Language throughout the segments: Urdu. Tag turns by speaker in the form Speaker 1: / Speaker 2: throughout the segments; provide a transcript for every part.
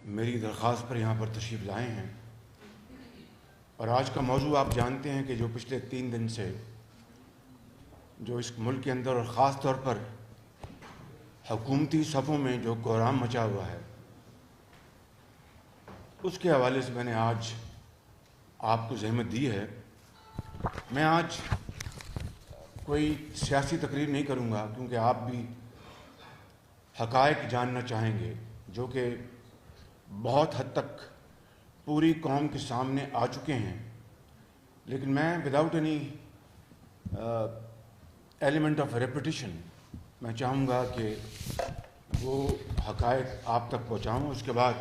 Speaker 1: میری درخواست پر یہاں پر تشریف لائے ہیں، اور آج کا موضوع آپ جانتے ہیں کہ جو پچھلے 3 دن سے جو اس ملک کے اندر اور خاص طور پر حکومتی صفوں میں جو کوہرام مچا ہوا ہے، اس کے حوالے سے میں نے آج آپ کو زحمت دی ہے۔ میں آج کوئی سیاسی تقریر نہیں کروں گا، کیونکہ آپ بھی حقائق جاننا چاہیں گے جو کہ بہت حد تک پوری قوم کے سامنے آ چکے ہیں، لیکن میں without any element of repetition میں چاہوں گا کہ وہ حقائق آپ تک پہنچاؤں۔ اس کے بعد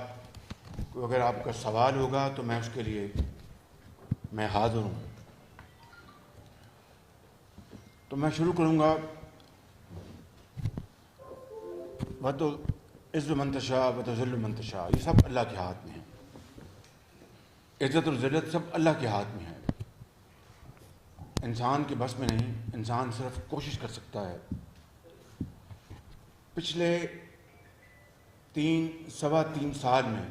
Speaker 1: اگر آپ کا سوال ہوگا تو میں اس کے لیے میں حاضر ہوں۔ تو میں شروع کروں گا، وَتُعِزُّ مَن تَشَاءُ وَتُذِلُّ مَن تَشَاءُ، یہ سب اللہ کے ہاتھ میں ہے۔ عزت اور ذلت سب اللہ کے ہاتھ میں ہے، انسان کے بس میں نہیں، انسان صرف کوشش کر سکتا ہے۔ پچھلے 3 سال میں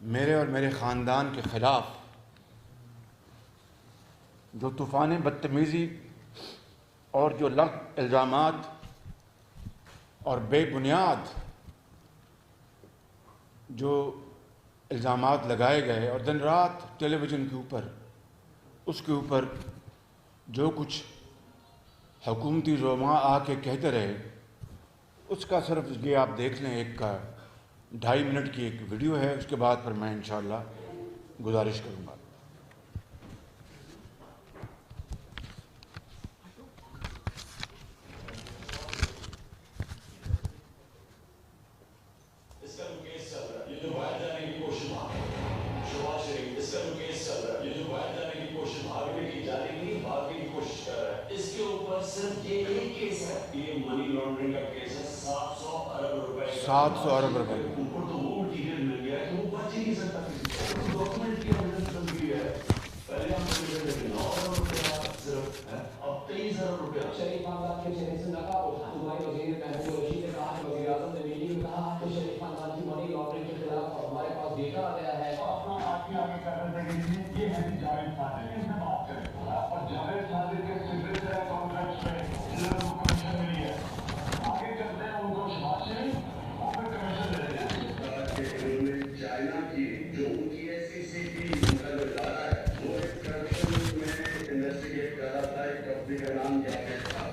Speaker 1: میرے اور میرے خاندان کے خلاف جو طوفان بدتمیزی اور جو الزامات اور بے بنیاد جو الزامات لگائے گئے، اور دن رات ٹیلی ویژن کے اوپر اس کے اوپر جو کچھ حکومتی زعماء آ کے کہتے رہے، اس کا صرف یہ آپ دیکھ لیں، ایک 2.5 منٹ کی ایک ویڈیو ہے، اس کے بعد پر میں انشاءاللہ گزارش کروں گا۔
Speaker 2: صرف یہ ایک کیس ہے، یہ منی لانڈرنگ کا کیس ہے، 700 ارب روپے کا۔
Speaker 1: 700 ارب روپے
Speaker 2: ان کو تو وہ مٹیریل مل گیا کہ وہ بچ ہی نہیں سکتا کسی کو، ڈاکومنٹ کی ایویڈنس بن گئی ہے۔ پہلے ہم نے 9 ارب روپے صرف ہے، اب 23 ارب روپے۔ شریف خاندان کے چہرے سے نقاب اٹھا، صوبائی وزیر محبوب رشید نے کہا کہ وزیر اعظم نے میٹنگ میں کہا کہ شریف خاندان کی منی لانڈرنگ کے خلاف ہمارے پاس ڈیٹا آ گیا ہے۔ اپنا آپ کی آگے کر رہے تھے کہ یہ ہے جاوید صادق، اس میں بات کریں، اور جاوید صادق کے سگنیچر کانٹریکٹ میں کمیشن ملی ہے، آگے چلتے ہیں ان کو شباشی اور پھر کمیشن دے دیں۔ انہوں نے چائنا کی جو ان کی SEC ان کا جو ادارہ ہے وہ ایک کرپشن میں انویسٹیگیٹ کر رہا تھا، ایک کمپنی کا نام کیا تھا،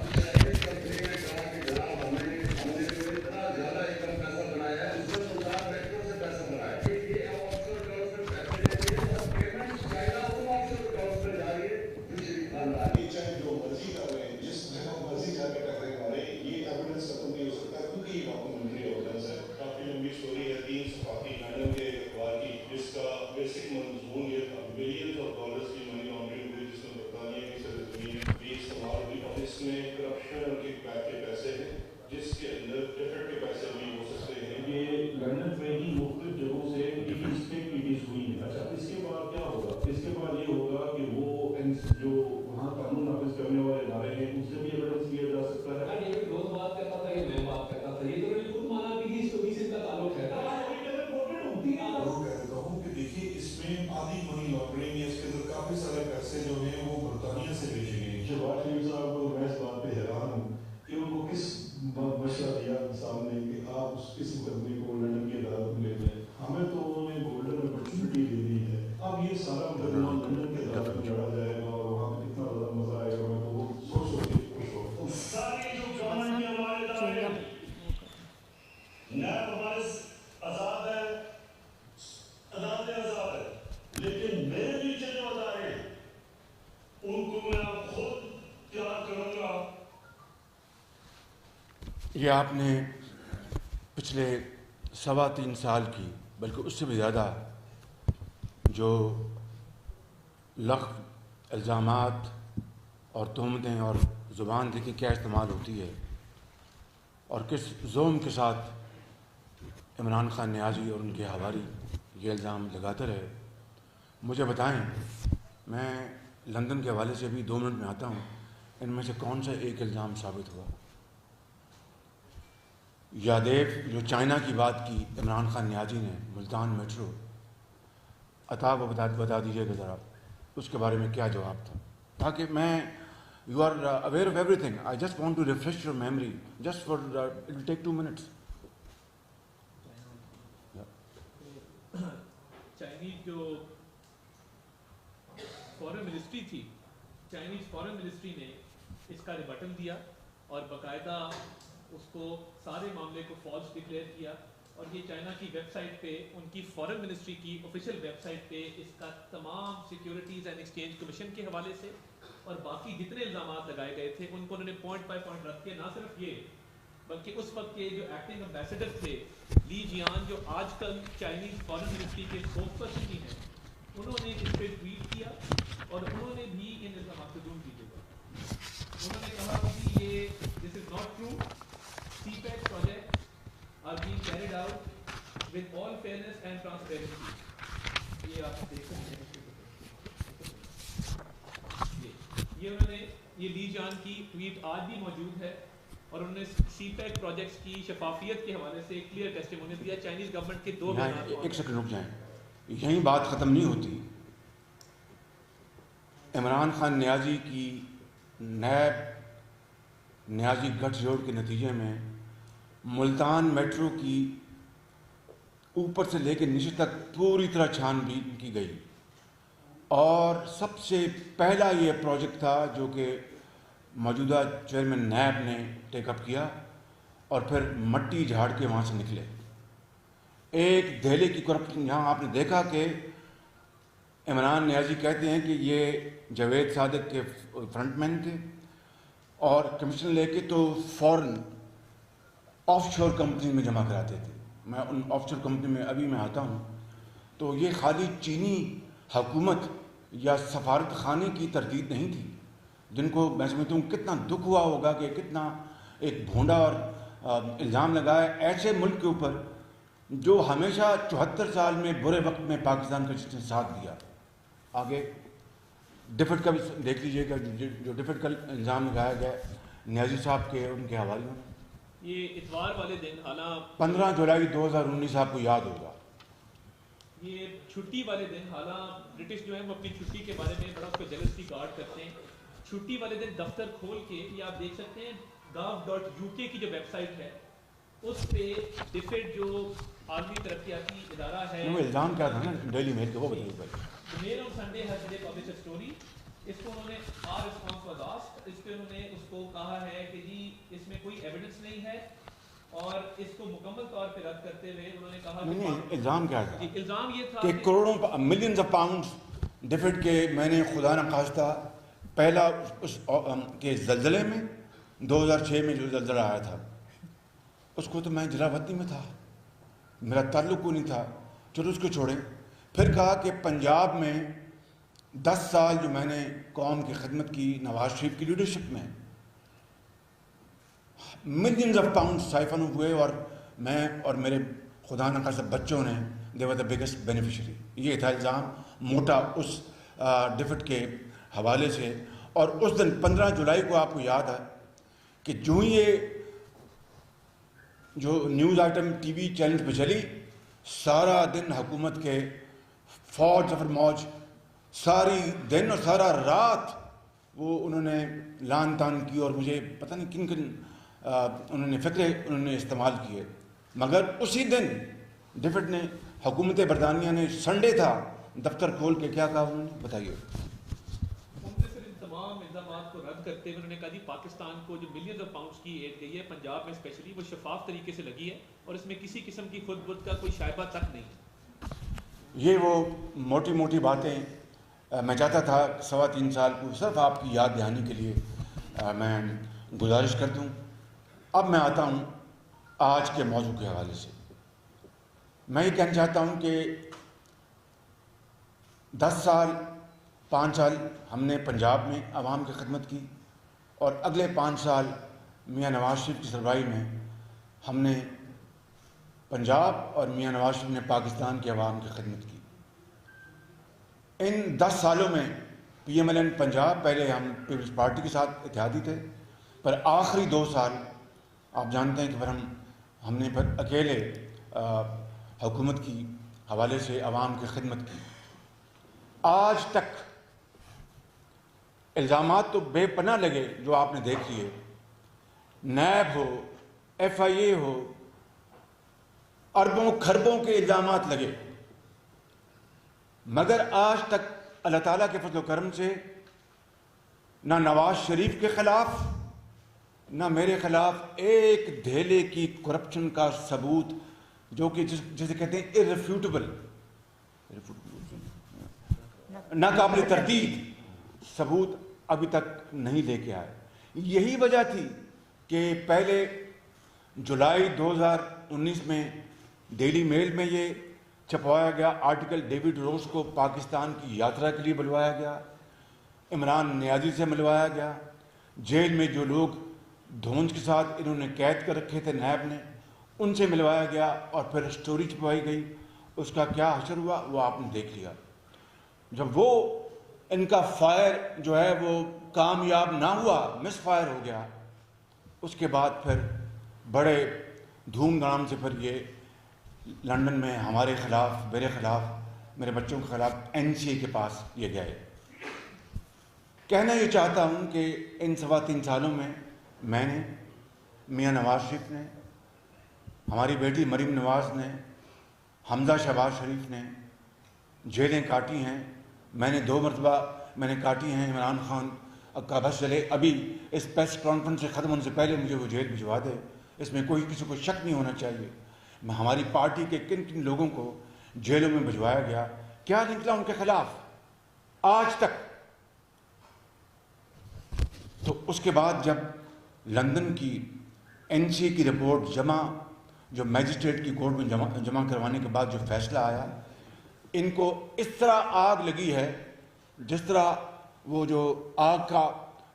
Speaker 2: اس کمپنی نے کہا کہ جناب ہم نے اتنا زیادہ ایکم پیسہ بنایا ہے، اس میں 50 ریکٹر سے پیسہ بنایا ہے، یہ آف شور اکاؤنٹ میں پیسے دیتے ہیں اور پیمنٹ چائنا ان آف شور اکاؤنٹ میں جا رہی ہے جو شریف خاندان کی، چاہے جو مرضی کر رہے ہیں، جس جگہ مرضی جا کے ٹیکس مارے، یہ ایویڈنس ختم نہیں ہو سکتا کیونکہ یہ ڈاکومنٹری ایویڈنس ہے۔ کافی لمبی اسٹوری ہے، 3 صفحاتی لندن کے اخبار کی، جس کا بیسک مضمون یہ تھا بلینز آف ڈالرز کی منی لانڈرنگ ہوئی، جس میں برطانیہ کی سرزمین بھی استعمال ہوئی، اور اس میں کرپشن اور کک بیک کے پیسے ہیں، جس کے اندر ٹکٹ کے پیسے بھی ہو سکتے ہیں۔ یہ لندن میں ہی مختلف جگہوں سے میٹنگز پہ میٹنگز ہوئی ہیں۔ اچھا، اس کے بعد کیا ہوگا؟ اس کے بعد یہ ہوگا کہ وہ جو وہاں قانون نافذ کرنے والے ادارے ہیں ان سے بھی ایویڈنس لیا جا سکتا ہے۔ یہ بھی روز بات کرتا تھا، یہ میں بات کرتا تھا، یہ تو نے خود مانا بھی اس کو بھی سے کا تعلق ہے۔
Speaker 3: دیکھیے اس میں آدھی منی لانڈرنگ ہے، اس کے اندر کافی سارے پیسے جو ہیں وہ برطانیہ سے بھیجے گئے ہیں۔ شہباز شریف صاحب کو میں اس بات پہ حیران ہوں کہ ان کو کس مشورہ دیا صاحب نے کہ آپ اس مقدمے کو لندن کی عدالت میں لے جائیں۔ ہمیں تو انہوں نے گولڈن اپرچونٹی دے دی ہے، اب یہ سارا مقدمہ لندن کی عدالت میں لڑا جائے گا اور وہاں پہ کتنا زیادہ مزہ آئے گا، میں تو وہ سوچ کے خوش ہوں۔ ساری جو گورنمنٹ کے ہمارے ادارے ہیں، نیب ہمارے آزاد ہے، عدالتیں آزاد ہے، لیکن میرے نیچے جو ادارے ہیں ان کو میں اب خود تیار کروں گا۔
Speaker 1: یہ آپ نے پچھلے 3.25 سال کی، بلکہ اس سے بھی زیادہ، جو لغو الزامات اور تہمتیں اور زبان دیکھی کیا استعمال ہوتی ہے اور کس زوم کے ساتھ عمران خان نیازی اور ان کے حواری یہ الزام لگاتے رہے۔ مجھے بتائیں، میں لندن کے حوالے سے بھی 2 منٹ میں آتا ہوں، ان میں سے کون سا ایک الزام ثابت ہوا؟ یادیو جو چائنا کی بات کی عمران خان نیازی نے، ملتان میٹرو، عطا کو بتا دیجیے گا ذرا اس کے بارے میں کیا جواب تھا، تاکہ میں you are aware of everything. I just want to refresh your memory just for it will take 2 minutes.
Speaker 4: Chinese جو فورن منسٹری تھی، چائنیز فورن منسٹری نے اس کا ریبٹل دیا اور باقاعدہ اس کو سارے معاملے کو فالس ڈکلیئر کیا، اور یہ چائنا کی ویب سائٹ پہ، ان کی فورن منسٹری کی آفیشیل ویب سائٹ پہ اس کا تمام سیکیورٹیز اینڈ ایکسچینج کمیشن کے حوالے سے اور باقی جتنے الزامات لگائے گئے تھے ان کو انہوں نے پوائنٹ بائی پوائنٹ رکھ کے، نہ صرف یہ بلکہ اس وقت کے جو ایکٹنگ امبیسڈر تھے لی جیان، جو آج کل چائنیز فورن منسٹری کے اسپوکس پرسن بھی ہیں، انہوں نے اس پہ ٹویٹ کیا اور انہوں نے بھی ان الزامات سے دور کیجیے گا. انہوں نے کہا کہ یہ this is not true, CPEC project are being carried out with all fairness and transparency. یہ آپ دیکھ سکتے ہیں، یہ انہوں نے، یہ لی جان کی ٹویٹ آج بھی موجود ہے، اور انہوں نے سی پیک پروجیکٹس کی شفافیت کے حوالے سے ایک کلیئر ٹیسٹیمونی دیا. چائنیز گورنمنٹ کے 2 بیانات.
Speaker 1: ایک سیکنڈ رک جائیں، یہیں بات ختم نہیں ہوتی. عمران خان نیازی کی نیب نیازی گٹھ جوڑ کے نتیجے میں ملتان میٹرو کی اوپر سے لے کے نیچے تک پوری طرح چھان بین کی گئی، اور سب سے پہلا یہ پروجیکٹ تھا جو کہ موجودہ چیئرمین نیب نے ٹیک اپ کیا، اور پھر مٹی جھاڑ کے وہاں سے نکلے. ایک دہلی کی کرپشن، یہاں آپ نے دیکھا کہ عمران نیازی کہتے ہیں کہ یہ جاوید صادق کے فرنٹ مین تھے، اور کمیشن لے کے تو فوراً آف شور کمپنی میں جمع کراتے تھے. میں ان آف شور کمپنی میں ابھی میں آتا ہوں تو یہ خالی چینی حکومت یا سفارت خانے کی تردید نہیں تھی، جن کو میں سمجھتا ہوں کتنا دکھ ہوا ہوگا کہ کتنا ایک بھونڈا اور الزام لگایا ایسے ملک کے اوپر جو ہمیشہ 74 سال میں برے وقت میں پاکستان کا جس نے ساتھ دیا. آگے ڈفٹ کا بھی دیکھ لیجیے گا، جو ڈفٹ کا الزام لگایا گیا نیازی صاحب کے ان کے حوالے میں.
Speaker 4: یہ اتوار والے دن، حالانکہ
Speaker 1: 15 جولائی 2019 آپ کو یاد ہوگا،
Speaker 4: یہ چھٹی والے دن، حالانکہ برٹش جو ہے وہ اپنی چھٹی کے بارے میں بڑا اس کو جیلسلی گارڈ کرتے ہیں. چھٹی والے دن دفتر کھول کے یہ آپ دیکھ سکتے ہیں gov.uk کی جو ویب سائٹ ہے اس پہ ڈفٹ جو عالمی ترقیاتی ادارہ ہے،
Speaker 1: وہ الزام کیا تھا نا ڈیلی میل کے، وہ بتائیے پہلے.
Speaker 4: Mail on Sunday has the publish a story. اس کو انہوں نے آر ریسپانس واز آسکڈ، اس پہ انہوں نے اس کو کہا ہے کہ جی اس میں کوئی ایویڈنس نہیں ہے، اور اس کو مکمل طور پہ رد کرتے ہوئے انہوں نے کہا
Speaker 1: نہیں، الزام کیا تھا
Speaker 4: الزام یہ تھا
Speaker 1: کہ کروڑوں ملینز آف پاؤنڈز ڈفٹ کے میں نے خدا نخواستہ پہلا اس کے زلزلے میں 2006 میں جو زلزلہ آیا تھا اس کو تو میں ضلع وطنی میں تھا، میرا تعلق کو نہیں تھا، چلو اس کو چھوڑیں. پھر کہا کہ پنجاب میں 10 سال جو میں نے قوم کی خدمت کی نواز شریف کی لیڈرشپ میں، ملینز آف پاؤنڈ سائفن ہوئے، اور میں اور میرے خدا نخواستہ بچوں نے دے ور دا بگیسٹ بینیفیشری. یہ تھا الزام موٹا اس ڈفٹ کے حوالے سے. اور اس دن 15 جولائی کو آپ کو یاد ہے کہ جو یہ جو news item T V channel پہ چلی، سارا دن حکومت کے فوج ظفر موج ساری دن اور سارا رات وہ انہوں نے لان تان کی، اور مجھے پتہ نہیں کن کن انہوں نے فکرے انہوں نے استعمال کیے. مگر اسی دن ڈفٹ نے، حکومت برطانیہ نے، سنڈے تھا، دفتر کھول کے کیا کہا انہوں نے بتائیے.
Speaker 4: تمام الزامات کو رد کرتے ہوئے انہوں نے کہا جی پاکستان کو جو ملینز آف پاؤنڈز کی ایڈ گئی ہے پنجاب میں اسپیشلی، وہ شفاف طریقے سے لگی ہے اور اس میں کسی قسم کی خود بد کا کوئی شائبہ تک نہیں.
Speaker 1: یہ وہ موٹی موٹی باتیں میں چاہتا تھا 3.25 سال کو صرف آپ کی یاد دہانی کے لیے میں گزارش کر دوں. اب میں آتا ہوں آج کے موضوع کے حوالے سے. میں یہ کہنا چاہتا ہوں کہ 10 سال 5 سال ہم نے پنجاب میں عوام کی خدمت کی، اور اگلے 5 سال میاں نواز شریف کی سربراہی میں ہم نے پنجاب اور میاں نواز شریف نے پاکستان کے عوام کی خدمت کی. ان 10 سالوں میں P M L N Punjab, پہلے ہم پیپلز پارٹی کے ساتھ اتحادی تھے، پر آخری 2 سال آپ جانتے ہیں کہ پھر ہم نے پھر اکیلے حکومت کی حوالے سے عوام کی خدمت کی. آج تک الزامات تو بے پناہ لگے جو آپ نے دیکھ لیے، نیب ہو، FIA ہو، اربوں کھربوں کے الزامات لگے، مگر آج تک اللہ تعالیٰ کے فضل و کرم سے نہ نواز شریف کے خلاف نہ میرے خلاف ایک دھیلے کی کرپشن کا ثبوت، جو کہ جسے کہتے ہیں irrefutable، ناقابل تردید ثبوت ابھی تک نہیں لے کے آئے. یہی وجہ تھی کہ پہلے جولائی 2019 میں ڈیلی میل میں یہ چھپوایا گیا آرٹیکل، ڈیوڈ روز کو پاکستان کی یاترا کے لیے بلوایا گیا، عمران نیازی سے ملوایا گیا، جیل میں جو لوگ دھونج کے ساتھ انہوں نے قید کر رکھے تھے نیب نے، ان سے ملوایا گیا، اور پھر سٹوری چھپوائی گئی. اس کا کیا حشر ہوا وہ آپ نے دیکھ لیا. جب وہ ان کا فائر جو ہے وہ کامیاب نہ ہوا، مس فائر ہو گیا، اس کے بعد پھر بڑے دھوم دھام سے پھر یہ لندن میں ہمارے خلاف، میرے خلاف، میرے بچوں کے خلاف NCA کے پاس یہ گئے. کہنا یہ چاہتا ہوں کہ ان 3.25 سالوں میں میں نے، میاں نواز شریف نے، ہماری بیٹی مریم نواز نے، حمزہ شہباز شریف نے جیلیں کاٹی ہیں. میں نے 2 مرتبہ میں نے کاٹی ہیں. عمران خان کا بس چلے ابھی اس پریس کانفرنس سے ختم ہونے سے پہلے مجھے وہ جیل بھجوا دے، اس میں کسی کو شک نہیں ہونا چاہیے. ہماری پارٹی کے کن کن لوگوں کو جیلوں میں بھجوایا گیا، کیا نکلا ان کے خلاف آج تک. تو اس کے بعد جب لندن کی NCA کی رپورٹ جو میجسٹریٹ کی کورٹ میں جمع کروانے کے بعد جو فیصلہ آیا، ان کو اس طرح آگ لگی ہے جس طرح وہ جو آگ کا،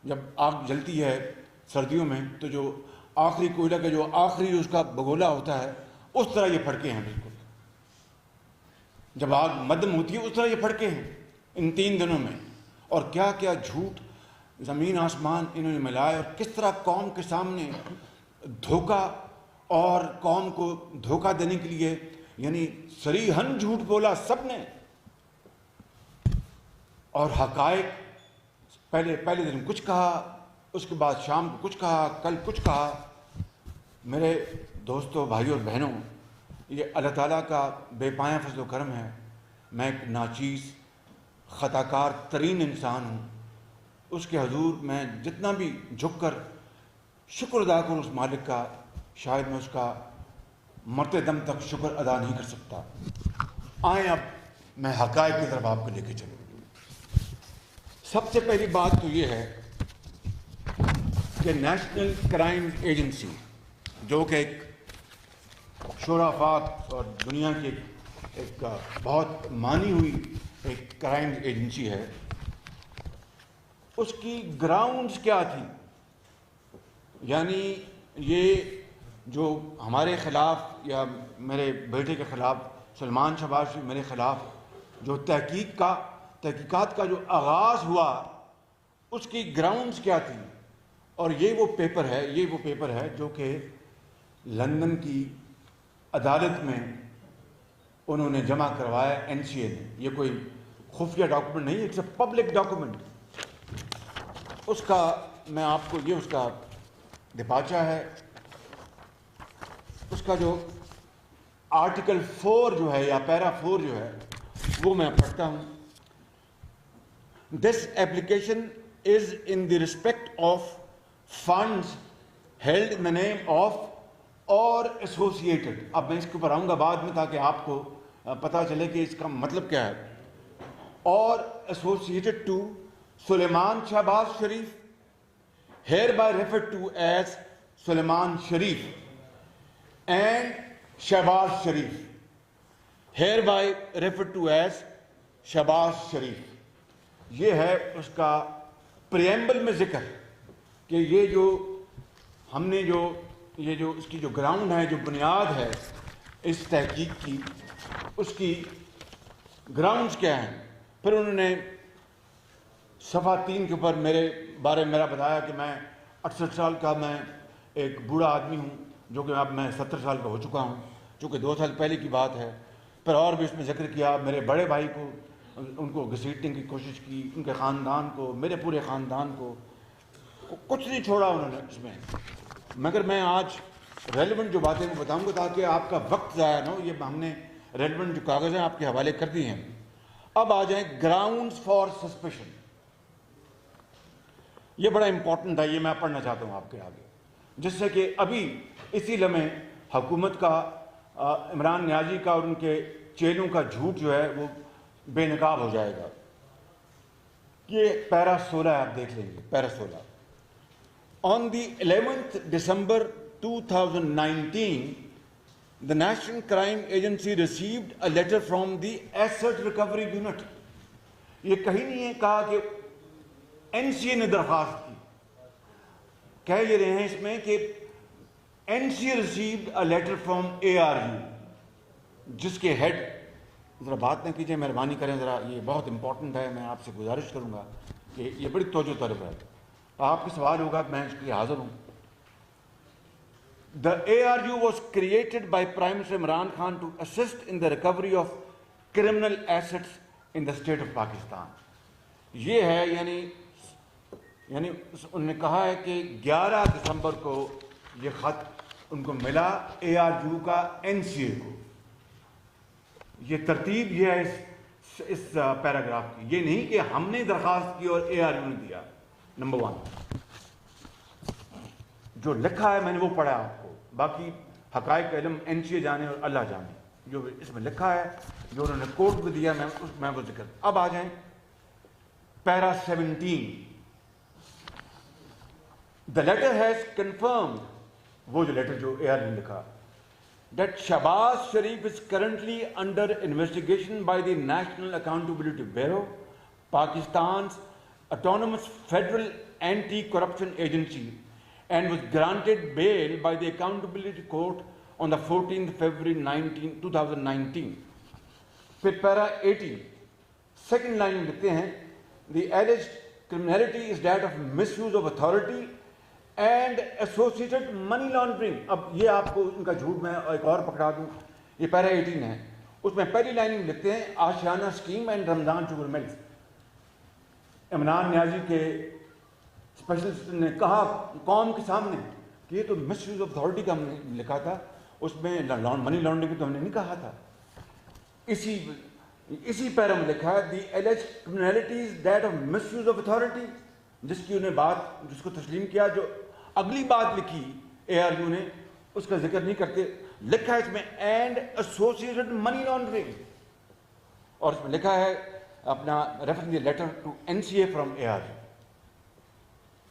Speaker 1: جب آگ جلتی ہے سردیوں میں تو جو آخری کوئلہ کا جو آخری اس کا بگولا ہوتا ہے، اس طرح یہ پھڑکے ہیں. بالکل جب آگ مدم ہوتی ہے اس طرح یہ پھڑکے ہیں ان 3 دنوں میں. اور کیا کیا جھوٹ زمین آسمان انہوں نے ملائے، اور کس طرح قوم کے سامنے دھوکہ، اور قوم کو دھوکہ دینے کے لیے یعنی صریحاً جھوٹ بولا سب نے. اور حقائق پہلے دن کچھ کہا، اس کے بعد شام کو کچھ کہا، کل کچھ کہا. میرے دوستوں، بھائیوں اور بہنوں، یہ اللہ تعالیٰ کا بے پایہ فضل و کرم ہے. میں ایک ناچیز خطا کار ترین انسان ہوں. اس کے حضور میں جتنا بھی جھک کر شکر ادا کروں اس مالک کا، شاید میں اس کا مرتے دم تک شکر ادا نہیں کر سکتا. آئیں اب میں حقائق کی طرف آپ کو لے کے چلوں. سب سے پہلی بات تو یہ ہے کہ نیشنل کرائم ایجنسی، جو کہ ایک شورافات اور دنیا کی ایک بہت مانی ہوئی ایک کرائم ایجنسی ہے، اس کی گراؤنڈز کیا تھی. یعنی یہ جو ہمارے خلاف یا میرے بیٹے کے خلاف، سلمان شہباز شریف میرے خلاف جو تحقیقات کا جو آغاز ہوا، اس کی گراؤنڈز کیا تھی. اور یہ وہ پیپر ہے جو کہ لندن کی عدالت میں انہوں نے جمع کروایا NCA نے. یہ کوئی خفیہ ڈاکومنٹ نہیں ہے، اٹس اے پبلک ڈاکومنٹ. اس کا میں آپ کو یہ اس کا دپاچہ ہے. اس کا جو آرٹیکل 4 جو ہے یا پیرا 4 جو ہے وہ میں پڑھتا ہوں. This application is in the respect of funds held in the name of or associated. اب میں اس کے اوپر آؤں گا بعد میں تاکہ آپ کو پتہ چلے کہ اس کا مطلب کیا ہے. اور associated to Sulaiman Shahbaz Sharif, hereby referred to as Sulaiman Sharif, and Shahbaz Sharif, hereby referred to as Shahbaz شریف. یہ ہے اس کا پریمبل میں ذکر کہ یہ جو ہم نے یہ جو اس کی جو گراؤنڈ ہے, جو بنیاد ہے اس تحقیق کی, اس کی گراؤنڈز کیا ہیں. پھر انہوں نے صفحہ 3 کے اوپر میرے بارے میں میرا بتایا کہ میں 68 سال کا میں ایک بوڑھا آدمی ہوں, جو کہ اب میں 70 سال کا ہو چکا ہوں، چونکہ 2 سال پہلے کی بات ہے، پر اور بھی اس میں ذکر کیا میرے بڑے بھائی کو، ان کو گھسیٹنے کی کوشش کی، ان کے خاندان کو، میرے پورے خاندان کو، کچھ نہیں چھوڑا انہوں نے اس میں. مگر میں آج ریلیونٹ جو باتیں میں بتاؤں گا تاکہ آپ کا وقت ضائع نہ ہو. یہ ہم نے ریلیونٹ جو کاغذ ہیں آپ کے حوالے کر دی ہیں. اب آ جائیں گراؤنڈز فار سسپیشن. یہ بڑا امپورٹنٹ ہے، یہ میں پڑھنا چاہتا ہوں آپ کے آگے، جس سے کہ ابھی اسی لمحے حکومت کا، عمران نیازی کا اور ان کے چیلوں کا جھوٹ جو ہے وہ بے نقاب ہو جائے گا. یہ پیرا 16 آپ دیکھ لیں گے. پیرا 16. On the 11th December 2019, the National Crime Agency received a letter from the Asset Recovery Unit. یہ کہیں نہیں ہے کہا کہ NCA نے درخواست کی. کہہ یہ رہے ہیں اس میں کہ NCA received a letter from ARU, جس کے ہیڈ، ذرا بات نہ کیجیے مہربانی کریں ذرا، یہ بہت امپورٹنٹ ہے. میں آپ سے گزارش کروں گا کہ یہ بڑی توجہ طلب ہے. آپ کے سوال ہوگا، میں اس کے لیے حاضر ہوں. The ARU was created by Prime Minister Imran Khan to assist in the recovery of criminal assets in the state of Pakistan. یہ ہے یعنی انہوں نے کہا ہے کہ 11 دسمبر کو یہ خط ان کو ملا ARU کا NCA کو. یہ ترتیب یہ ہے اس پیراگراف کی. یہ نہیں کہ ہم نے درخواست کی اور ARU نے دیا. نمبر 1 جو لکھا ہے میں نے وہ پڑھا آپ کو، باقی حقائق علم NCA جانے اور اللہ جانے. جو اس میں لکھا ہے، جو انہوں نے کوٹ بھی دیا، میں وہ ذکر. اب آ جائیں پیرا 17. The letter has confirmed، وہ جو لیٹر جو ARU نے لکھا، that Shahbaz Sharif is currently under investigation by the National Accountability Bureau, Pakistan's autonomous federal anti-corruption agency, and was granted bail by the Accountability Court on the 14th February 2019. پھر پیرا 18 سیکنڈ لائن میں لکھتے ہیں the alleged criminality is that of misuse of authority and associated money laundering. اب یہ آپ کو ان کا جھوٹ میں ایک اور پکڑا دوں. یہ پیرا 18 ہے، اس میں پہلی لائن میں لکھتے ہیں Ashiana scheme and Ramzan sugar mills. Imran Niazi کے اسپیشلسٹ نے کہا قوم کے سامنے کہ یہ تو مس یوز آف اتھارٹی کا ہم نے لکھا تھا، اس میں منی لانڈرنگ تو ہم نے نہیں کہا تھا. اسی پیرا میں لکھا ہے the alleged criminalities that of misuse of authority, جس کی انہیں بات، جس کو تسلیم کیا. جو اگلی بات لکھی ARU نے اس کا ذکر نہیں کرتے. لکھا ہے اس میں اینڈ ایسوسیٹڈ منی لانڈرنگ، اور اس میں لکھا ہے اپنا reference letter to NCA from ARU.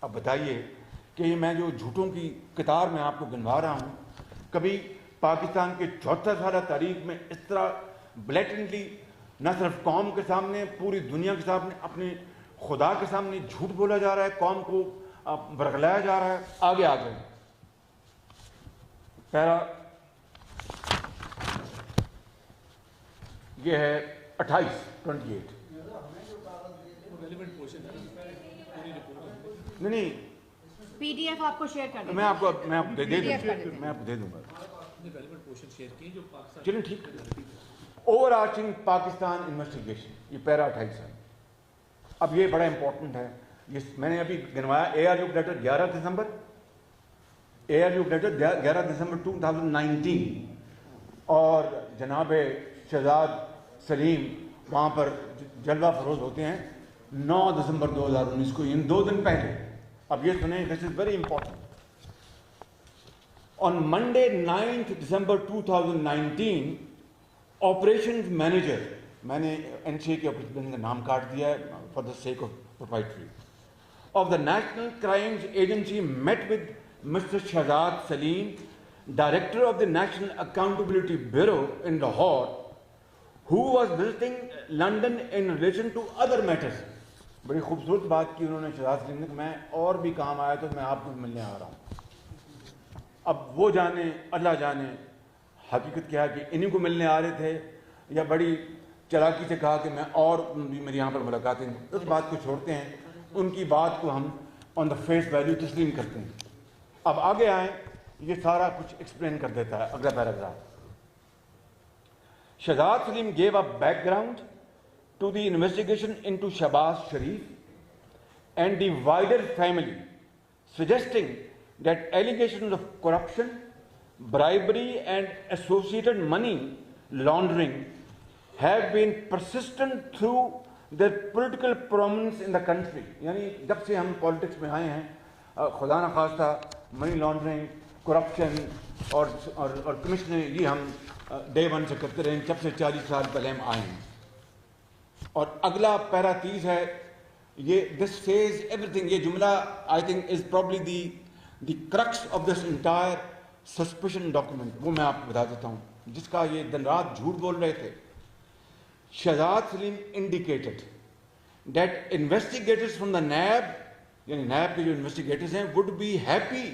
Speaker 1: اب بتائیے کہ یہ میں جو جھوٹوں کی قطار میں آپ کو گنوا رہا ہوں، کبھی پاکستان کے 74 سالہ تاریخ میں اس طرح بلیٹنٹلی نہ صرف قوم کے سامنے، پوری دنیا کے سامنے، اپنے خدا کے سامنے جھوٹ بولا جا رہا ہے، قوم کو برگلایا جا رہا ہے. آگے آ گئے پیرا یہ ہے 28. نہیں
Speaker 5: PDF آپ کو شیئر کر دیں.
Speaker 1: میں آپ کو دے دوں گا. چلیں ٹھیک. اوور آرچنگ پاکستان انویسٹیگیشن، یہ پیرا 28 ہے. اب یہ بڑا امپورٹنٹ ہے. یہ میں نے ابھی گنوایا ARU لیٹر 11 دسمبر 2019، اور جناب شہزاد سلیم وہاں پر جلوہ فروز ہوتے ہیں 9 دسمبر 2019 کو، ان 2 دن پہلے. اب یہ سنیں، this is very important. On Monday 9 December 2019 operations manager, میں نے NCA کے آپریشن کا نام کاٹ دیا ہے for the sake of proprietary, of the National Crimes Agency met with mister Shahzad Saleem, director of the National Accountability Bureau in Lahore, who was visiting London in relation to other matters. بڑی خوبصورت بات کی انہوں نے شہزاد سلیم نے کہ میں اور بھی کام آیا تو میں آپ کو ملنے آ رہا ہوں. اب وہ جانے اللہ جانے حقیقت کیا ہے کہ انہیں کو ملنے آ رہے تھے یا بڑی چلاکی سے کہا کہ میں اور میری یہاں پر ملاقاتیں. اس بات کو چھوڑتے ہیں، ان کی بات کو ہم آن دا فیس ویلیو تسلیم کرتے ہیں. اب آگے آئیں یہ سارا کچھ ایکسپلین کر دیتا ہے. اگلا paragraph. Shahzad Salim gave a background to the investigation into Shahbaz Sharif and the wider family, suggesting that allegations of corruption, bribery and associated money laundering have been persistent through their political prominence in the country. یعنی جب سے ہم پالیٹکس میں آئے ہیں خدا نخواستہ منی لانڈرنگ, کرپشن اور کمیشن, یہ ہم ڈے ون سے کرتے رہے ہیں, جب سے 40 سال پہلے ہم آئے ہیں. اور اگلا پیرا 30 ہے, یہ دس سیز ایوری تھنگ. یہ جملہ I think is probably the crux of this entire suspicion document. وہ میں آپ کو بتا دیتا ہوں, جس کا یہ دن رات جھوٹ بول رہے تھے. Shahzad Saleem indicated that investigators from the NAB, یعنی نیب کے جو انویسٹیگیٹرز ہیں, would be happy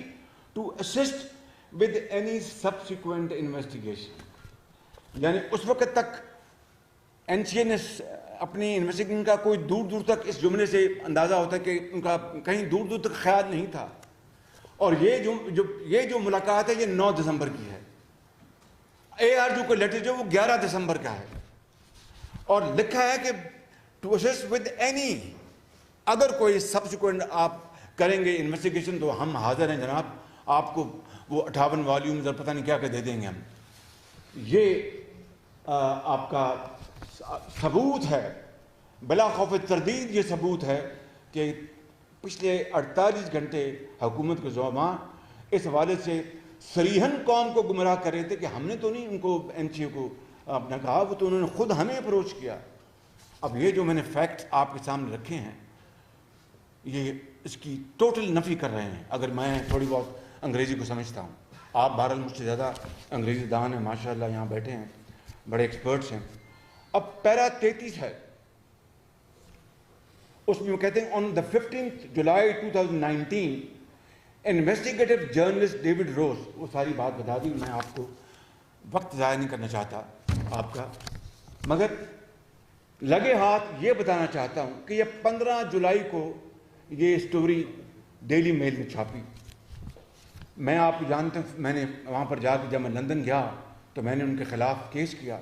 Speaker 1: to assist with any subsequent investigation. یعنی اس وقت تک این سی اے نے اپنی انویسٹیگیشن کا کوئی دور دور تک, اس جملے سے اندازہ ہوتا ہے کہ ان کا کہیں دور دور تک خیال نہیں تھا. اور یہ جو ملاقات ہے یہ 9 دسمبر کی ہے. اے آر جو کا لیٹر جو وہ 11 دسمبر کا ہے, اور لکھا ہے کہ ٹو اسسٹ ود اینی, اگر کوئی سبسیکوینٹ آپ کریں گے انویسٹیگیشن تو ہم حاضر ہیں جناب, آپ کو وہ 58 والیومز اور پتہ نہیں کیا دے دیں گے ہم. یہ آپ کا ثبوت ہے, بلا خوف تردید یہ ثبوت ہے کہ پچھلے 48 گھنٹے حکومت کے زعماء اس حوالے سے صریحاً قوم کو گمراہ کر رہے تھے کہ ہم نے تو نہیں ان کو این سی اے کو اپنا کہا, وہ تو انہوں نے خود ہمیں اپروچ کیا. اب یہ جو میں نے فیکٹس آپ کے سامنے رکھے ہیں یہ اس کی ٹوٹل نفی کر رہے ہیں. اگر میں تھوڑی بہت انگریزی کو سمجھتا ہوں, آپ بہرحال مجھ سے زیادہ انگریزی دان ہیں, ماشاء اللہ یہاں بیٹھے ہیں, بڑے ایکسپرٹس ہیں. اب پیرا 33 ہے, اس میں کہتے ہیں آن دا 15 جولائی 2019 انویسٹیگیٹو جرنلسٹ ڈیوڈ روز, وہ ساری بات بتا دی. میں آپ کو وقت ضائع نہیں کرنا چاہتا آپ کا, مگر لگے ہاتھ یہ بتانا چاہتا ہوں کہ یہ 15 جولائی کو یہ اسٹوری ڈیلی میل میں چھاپی. میں آپ کو جانتے ہیں, میں نے وہاں پر جا کے جب میں لندن گیا تو میں نے ان کے خلاف کیس کیا.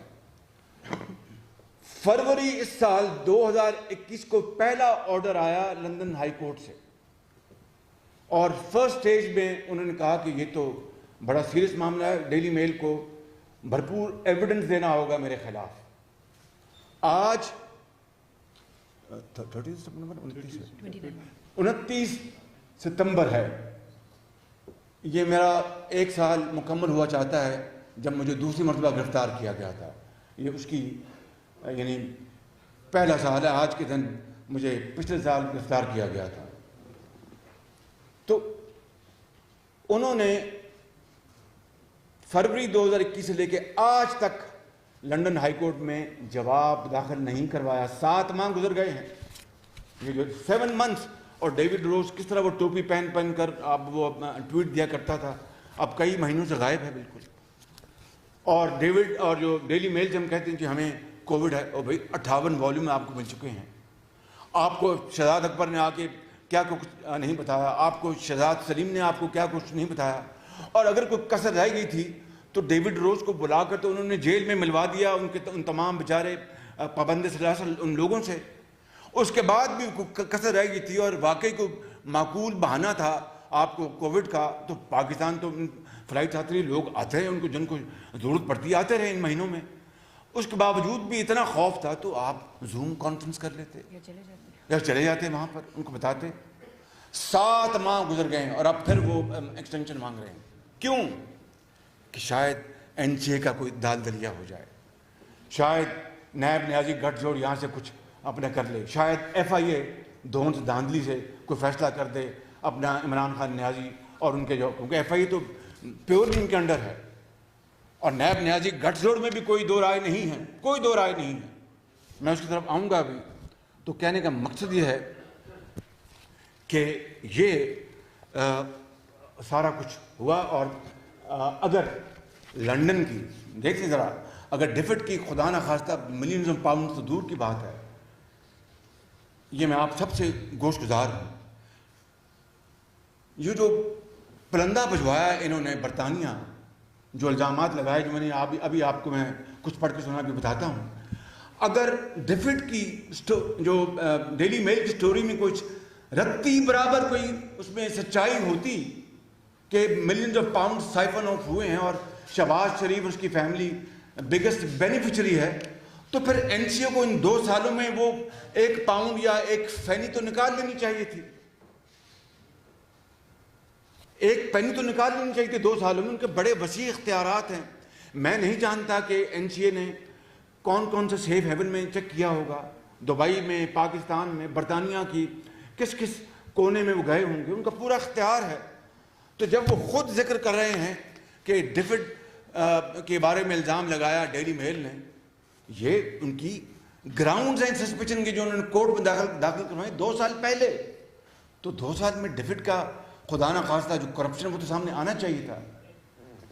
Speaker 1: فروری اس سال 2021 کو پہلا آرڈر آیا لندن ہائی کورٹ سے, اور فرسٹ سٹیج میں انہوں نے کہا کہ یہ تو بڑا سیریس معاملہ ہے, ڈیلی میل کو بھرپور ایویڈنس دینا ہوگا میرے خلاف. آج 29 ستمبر ہے, یہ میرا 1 سال مکمل ہوا چاہتا ہے جب مجھے دوسری مرتبہ گرفتار کیا گیا تھا. یہ اس کی یعنی پہلا سال ہے. آج کے دن مجھے پچھلے سال گرفتار کیا گیا تھا. تو انہوں نے فروری 2021 سے لے کے آج تک لندن ہائی کورٹ میں جواب داخل نہیں کروایا. 7 ماہ گزر گئے ہیں, یہ جو 7 months. اور ڈیوڈ روز کس طرح وہ ٹوپی پہن کر اب وہ ٹویٹ دیا کرتا تھا, اب کئی مہینوں سے غائب ہے بالکل. اور ڈیوڈ اور جو ڈیلی میل سے ہم کہتے ہیں کہ ہمیں کووڈ ہے, اور بھائی 58 والیوم آپ کو مل چکے ہیں. آپ کو شہزاد اکبر نے آ کے کیا کچھ نہیں بتایا, آپ کو شہزاد سلیم نے آپ کو کیا کچھ نہیں بتایا. اور اگر کوئی کسر رہ گئی تھی تو ڈیوڈ روز کو بلا کر تو انہوں نے جیل میں ملوا دیا ان تمام بیچارے پابند سلاسل ان لوگوں سے. اس کے بعد بھی کسر رہ گئی تھی اور واقعی کو معقول بہانہ تھا آپ کو کووڈ کا, تو پاکستان تو فلائٹ آتی رہی, لوگ آتے رہے, ان کو جن کو ضرورت پڑتی آتے رہے ان مہینوں میں. اس کے باوجود بھی اتنا خوف تھا تو آپ زوم کانفرنس کر لیتے یا چلے جاتے وہاں پر, ان کو بتاتے. 7 ماہ گزر گئے ہیں اور اب پھر وہ ایکسٹینشن مانگ رہے ہیں. کیوں؟ کہ شاید این سی اے کا کوئی دال دلیا ہو جائے, شاید نیب نیازی گٹھ جوڑ یہاں سے کچھ اپنا کر لے, شاید ایف آئی اے دھوند دھاندلی سے کوئی فیصلہ کر دے اپنا عمران خان نیازی اور ان کے جو, کیونکہ ایف آئی اے تو پیورلی ان کے انڈر ہے, اور نیب نیازی گٹھ جوڑ میں بھی کوئی دو رائے نہیں ہے, کوئی دو رائے نہیں ہے. میں اس کی طرف آؤں گا ابھی. تو کہنے کا مقصد یہ ہے کہ یہ سارا کچھ ہوا. اور اگر لندن کی دیکھیں ذرا, اگر ڈیفٹ کی خدا نہ خواستہ ملینز آف پاؤنڈ تو دور کی بات ہے, یہ میں آپ سب سے گوش گزار ہوں. یہ جو پلندہ بھجوایا انہوں نے برطانیہ، جو الزامات لگائے، جو میں نے ابھی آپ کو میں کچھ پڑھ کے سنا کے بتاتا ہوں. اگر ڈیفڈ کی جو ڈیلی میل کی سٹوری میں کچھ رتی برابر کوئی اس میں سچائی ہوتی کہ millions of pound siphon of ہوئے ہیں اور شہباز شریف اس کی فیملی بگیسٹ بینیفیشری ہے، تو پھر این سی او کو ان 2 سالوں میں وہ 1 پاؤنڈ یا 1 پینی تو نکال لینی چاہیے تھی. 1 پینی تو نکال لینی چاہیے تھی 2 سالوں میں. ان کے بڑے وسیع اختیارات ہیں. میں نہیں جانتا کہ این سی اے نے کون کون سے سیف ہیون میں چیک کیا ہوگا، دبئی میں، پاکستان میں، برطانیہ کی کس کس کونے میں وہ گئے ہوں گے. ان کا پورا اختیار ہے. تو جب وہ خود ذکر کر رہے ہیں کہ ڈیفڈ کے بارے میں الزام لگایا ڈیلی میل نے، یہ ان کی گراؤنڈز ہیں سسپیشن کے جو انہوں نے کورٹ میں داخل کروائے 2 سال پہلے. تو 2 سال میں ڈیفڈ کا خدا نہ خواستہ جو کرپشن وہ تو سامنے آنا چاہیے تھا،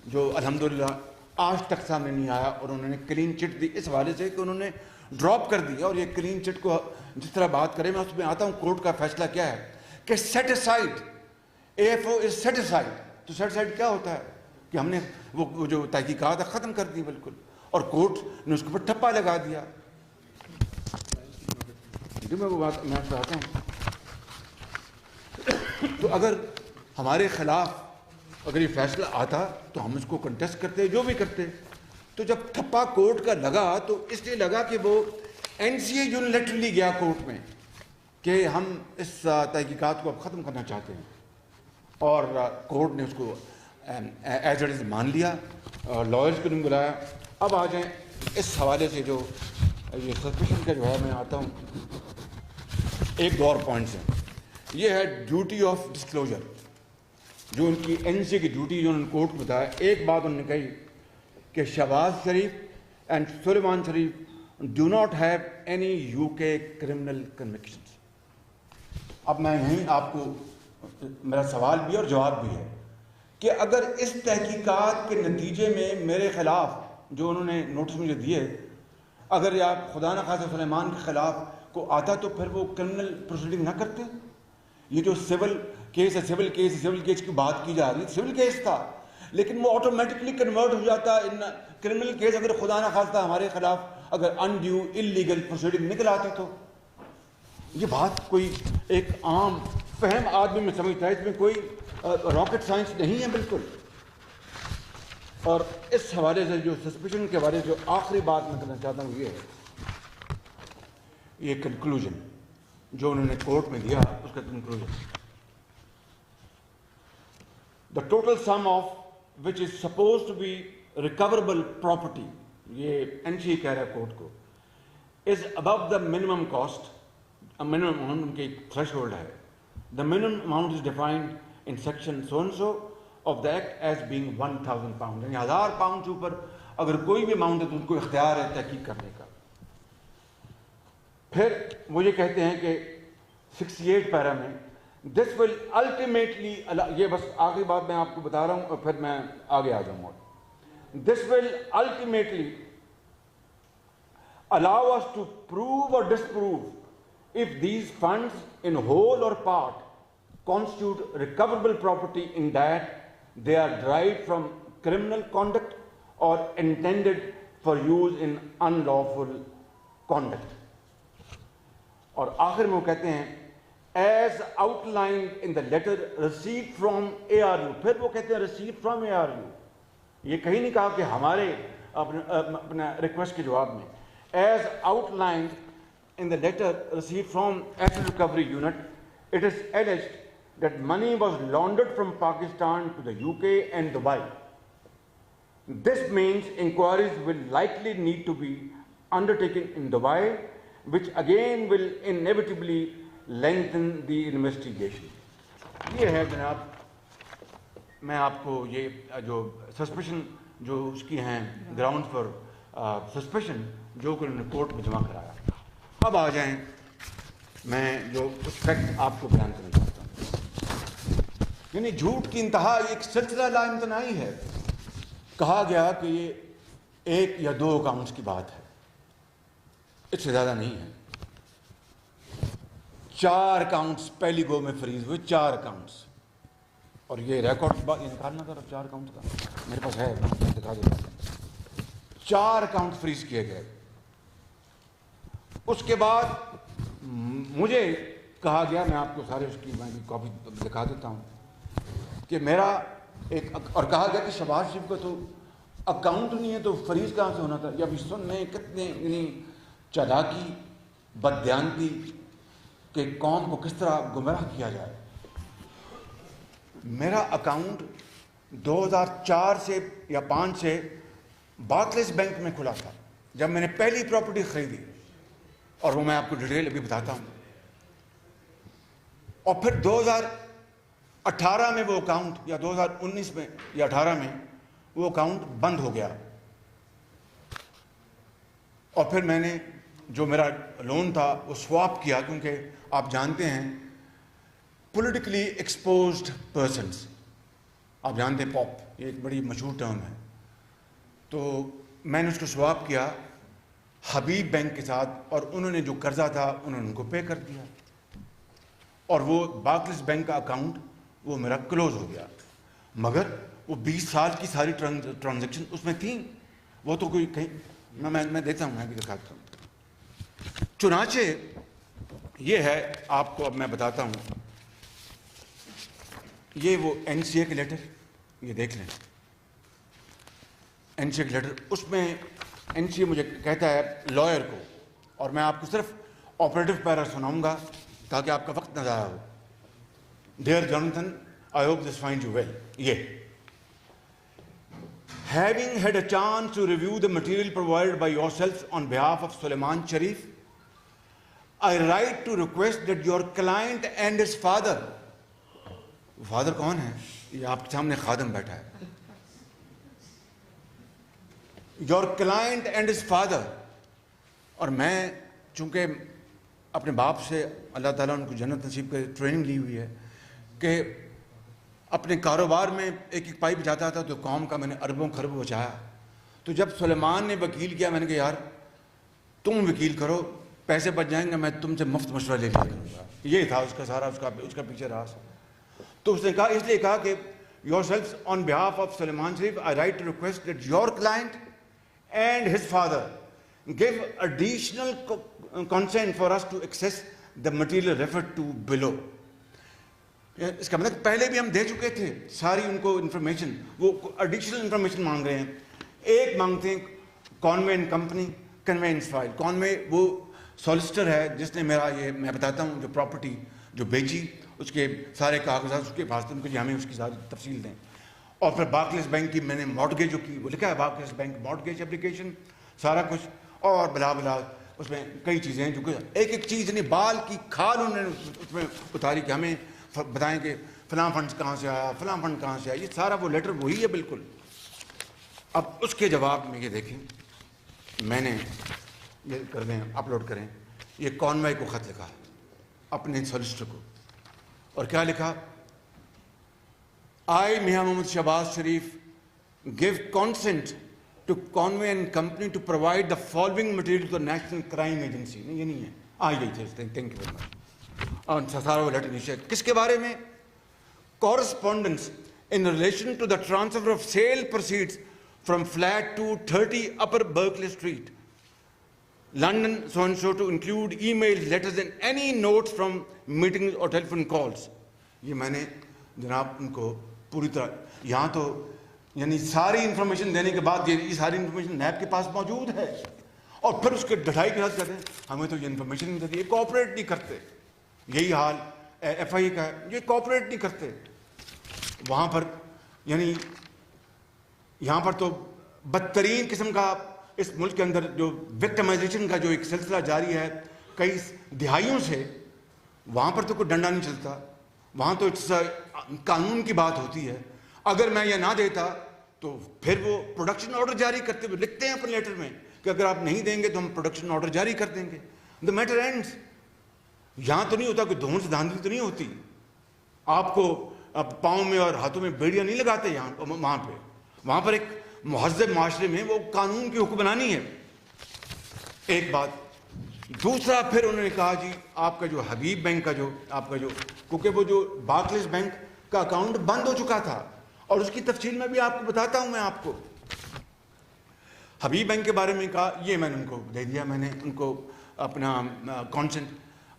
Speaker 1: جو الحمدللہ آج تک سامنے نہیں آیا. اور انہوں نے کلین چٹ دی اس حوالے سے کہ انہوں نے ڈراپ کر دیا. اور یہ کلین چٹ کو جس طرح بات کریں، میں اس میں آتا ہوں کورٹ کا فیصلہ کیا ہے کہ set aside, A F O is set aside. تو سیٹ اسائڈ کیا ہوتا ہے کہ ہم نے وہ جو تحقیقات ختم کر دی بالکل، اور کورٹ نے اس کے اوپر ٹھپا لگا دیا. جو میں وہ بات میں چاہتا ہوں، تو اگر ہمارے خلاف اگر یہ فیصلہ آتا تو ہم اس کو کنٹیسٹ کرتے، جو بھی کرتے. تو جب ٹھپا کورٹ کا لگا تو اس لیے لگا کہ وہ این سی اے یونیلیٹرلی گیا کورٹ میں کہ ہم اس تحقیقات کو اب ختم کرنا چاہتے ہیں، اور کورٹ نے اس کو ایز اٹ از مان لیا اور لائرز کو نہیں بلایا. اب آ جائیں اس حوالے سے جو یہ سسپیشن کا جو ہے، میں آتا ہوں 1-2 اور پوائنٹس ہیں. یہ ہے ڈیوٹی آف ڈسکلوجر، جو ان کی این سی اے کی ڈیوٹی جو انہوں نے کورٹ کو بتایا. ایک بات انہوں نے کہی کہ Shahbaz Sharif and Sulaiman Sharif do not have any U K criminal convictions. اب میں یہیں آپ کو میرا سوال بھی اور جواب بھی ہے کہ اگر اس تحقیقات کے نتیجے میں میرے خلاف جو انہوں نے نوٹس مجھے دیے، اگر یا خدا نہ خواستہ سلیمان کے خلاف کو آتا تو پھر وہ کرمنل پروسیڈنگ نہ کرتے. یہ جو سول کیس ہے، سول کیس کی بات کی جا رہی ہے، سول کیس تھا لیکن وہ آٹومیٹکلی کنورٹ ہو جاتا ان کرمنل کیس اگر خدا نہ خواستہ ہمارے خلاف اگر انڈیو انلیگل پروسیڈنگ نکل آتی. تو یہ بات کوئی ایک عام فہم آدمی میں سمجھتا ہے، اس میں کوئی راکٹ سائنس نہیں ہے بالکل. اور اس حوالے سے جو سسپیشن کے حوالے سے جو آخری بات میں کرنا چاہتا ہوں، یہ ہے یہ کنکلوژن جو انہوں نے کورٹ میں دیا. اس کا conclusion, the total sum of which is supposed to be recoverable property، یہ این سی کہہ رہا ہے کورٹ کو، is above the minimum cost. minimum amount ان کی ایک threshold ہے. the minimum amount is defined in section so and so of the act as being 1000 pounds، یعنی 1000 پاؤنڈ سے اوپر اگر کوئی بھی اماؤنٹ ہے تو ان کو اختیار ہے تحقیق کرنے کا. پھر وہ یہ کہتے ہیں کہ 68 پیرا میں this will ultimately، یہ بس آخری بات میں آپ کو بتا رہا ہوں اور پھر میں آگے آ جاؤں گا. this will ultimately allow us to prove or disprove if these funds in whole or part constitute recoverable property in that they are derived from criminal conduct or intended for use in unlawful conduct. اور آخر میں وہ کہتے ہیں as outlined in the letter received from ARU. پھر وہ کہتے ہیں received from ARU. یہ کہیں نہیں کہا کہ ہمارے اپنا ریکویسٹ کے جواب میں. as outlined in the letter received from Asset Recovery Unit, it is alleged that money was laundered from Pakistan to the UK and Dubai. This means inquiries will likely need to be undertaken in Dubai, which again will inevitably lengthen the investigation. یہ ہے جناب، میں آپ کو یہ جو سسپیشن جو اس کی ہیں گراؤنڈ فار سسپیشن جو کہ انہوں نے کورٹ میں جمع کرایا. اب آ جائیں میں جو اس فیکٹ آپ کو بیان کرنا چاہتا ہوں. یعنی جھوٹ کی انتہا ایک سلسلہ لا امتناعی ہے. کہا گیا کہ یہ 1 یا 2 اکاؤنٹس کی بات ہے، اس سے زیادہ نہیں ہے. 4 اکاؤنٹس پہلی گو میں فریز ہوئے، 4 اکاؤنٹس، اور یہ ریکارڈ یہ نکالنا تھا 4 اکاؤنٹ کا میرے پاس ہے, دکھا دیتا ہوں. 4 اکاؤنٹ فریز کیے گئے. اس کے بعد مجھے کہا گیا, میں آپ کو سارے اس کی کاپی دکھا دیتا ہوں, کہ میرا ایک, اور کہا گیا کہ شہباز شریف کا تو اکاؤنٹ نہیں ہے تو فریز کہاں سے ہونا تھا. یہ ابھی سن رہے ہیں کتنے یعنی چالاکی, بددیانتی, کہ قوم کو کس طرح گمراہ کیا جائے. میرا اکاؤنٹ 2004 سے یا 5 سے بارکلیز بینک میں کھلا تھا جب میں نے پہلی پراپرٹی خریدی, اور وہ میں آپ کو ڈیٹیل ابھی بتاتا ہوں. اور پھر 2018 میں وہ اکاؤنٹ, یا 2019 میں یا 18 میں وہ اکاؤنٹ بند ہو گیا. اور پھر میں نے جو میرا لون تھا وہ سواپ کیا, کیونکہ آپ جانتے ہیں پولیٹیکلی ایکسپوزڈ پرسنس, آپ جانتے ہیں پاپ, یہ ایک بڑی مشہور ٹرم ہے. تو میں نے اس کو سواپ کیا حبیب بینک کے ساتھ, اور انہوں نے جو قرضہ تھا انہوں نے ان کو پے کر دیا, اور وہ بارکلیز بینک کا اکاؤنٹ وہ میرا کلوز ہو گیا. مگر وہ 20 سال کی ساری ٹرانزیکشن اس میں تھیں, وہ تو کوئی کہیں میں دیتا ہوں, میں بھی دکھاتا ہوں. چنانچہ یہ ہے, آپ کو اب میں بتاتا ہوں, یہ وہ این سی اے کے لیٹر, یہ دیکھ لیں این سی اے کے لیٹر. اس میں این سی اے مجھے کہتا ہے لائر کو, اور میں آپ کو صرف آپریٹو پیرا سناؤں گا تاکہ آپ کا وقت نہ ضائع ہو. Dear Jonathan, I hope this find you well. یہ having had a chance to review the material provided by yourselves on behalf of Sulaiman Sharif, I write to request that your client and his father, father کون ہے؟ یہ آپ کے سامنے خادم بیٹھا ہے. Your client and his father, اور میں چونکہ اپنے باپ سے اللہ تعالیٰ ان کو جنت نصیب کرے ٹریننگ لی ہوئی ہے کہ اپنے کاروبار میں ایک ایک پائی بچاتا تھا, تو قوم کا میں نے اربوں خربوں بچایا. تو جب سلیمان نے وکیل کیا, میں نے کہا یار تم وکیل کرو, پیسے بچ جائیں گے, میں تم سے مفت مشورہ لے لیا کروں گا. یہ تھا اس کا سارا اس کا پیچھے راز. تو اس نے کہا, اس لیے کہا کہ yourself on behalf of Sulaiman Sharif I write to request that your client and his father gave additional consent for us to access the material referred to below. اس کا مطلب پہلے بھی ہم دے چکے تھے ساری ان کو انفارمیشن, وہ ایڈیشنل انفارمیشن مانگ رہے ہیں. ایک مانگتے ہیں کانوے اینڈ کمپنی کنوینس فائل. کانوے وہ سالسٹر ہے جس نے میرا یہ میں بتاتا ہوں جو پراپرٹی جو بیچی, اس کے سارے کاغذات اس کے پاس تھے, ان کو جی ہمیں اس کی ساری تفصیل دیں. اور پھر بارکلیز بینک کی میں نے مارٹگیج جو کی, وہ لکھا ہے بارکلیز بینک مارٹگیج اپلیکیشن, سارا کچھ, اور بلا بلا اس میں کئی چیزیں ہیں جو کہ ایک ایک چیز نہیں, بال کی کھال انہوں نے اس میں اتاری کہ ہمیں بتائیں کہ فلاں فنڈ کہاں سے آیا, فلاں فنڈ کہاں سے آیا. یہ سارا وہ لیٹر وہی ہے بالکل. اب اس کے جواب میں یہ دیکھیں, میں نے یہ کر دیں اپلوڈ کریں, یہ کانوے کو خط لکھا اپنے سالسٹر کو, اور کیا لکھا, I میاں محمد شہباز شریف give consent to Conway and Company to provide the following material to the National Crime Agency. نہیں, یہ نہیں ہے, یہی تھے. Thank you very much. اور سارا وہ لیٹر نیچے کس کے بارے میں, correspondence in relation to the transfer of sale proceeds from flat 230 Upper Berkeley Street, London, so and so, to include emails, letters and any notes from meetings or telephone calls. یہ میں نے جناب ان کو پوری طرح یہاں تو یعنی ساری انفارمیشن دینے کے بعد یہ ساری انفارمیشن نیب کے پاس موجود ہے, اور پھر اس کے ڈھائی کے ساتھ کہتے ہیں ہمیں تو یہ انفارمیشن نہیں دیتی, یہ کوآپریٹ نہیں کرتے. یہی حال ایف آئی کا ہے, یہ کوآپریٹ نہیں کرتے. وہاں پر یعنی یہاں پر تو بدترین قسم کا اس ملک کے اندر جو وکٹمائزیشن کا جو ایک سلسلہ جاری ہے کئی دہائیوں سے, وہاں پر تو کوئی ڈنڈا نہیں چلتا. وہاں تو قانون کی بات ہوتی ہے. اگر میں یہ نہ دیتا تو پھر وہ پروڈکشن آرڈر جاری کرتے ہوئے لکھتے ہیں اپنے لیٹر میں کہ اگر آپ نہیں دیں گے تو ہم پروڈکشن آرڈر جاری کر دیں گے. The matter ends. یہاں تو نہیں ہوتا, کوئی دھون سے دھاندلی تو نہیں ہوتی. آپ کو پاؤں میں اور ہاتھوں میں بیڑیاں نہیں لگاتے یہاں وہاں پہ. وہاں پر ایک مہذب معاشرے میں وہ قانون کی حکمرانی ہے. ایک بات. دوسرا پھر انہوں نے کہا جی آپ کا جو حبیب بینک کا جو آپ کا جو, کیونکہ وہ جو بارکلیز بینک کا اکاؤنٹ بند ہو چکا تھا، اور اس کی تفصیل میں بھی آپ کو بتاتا ہوں. میں آپ کو حبیب بینک کے بارے میں کہا، یہ میں نے ان کو دے دیا، میں نے ان کو اپنا consent.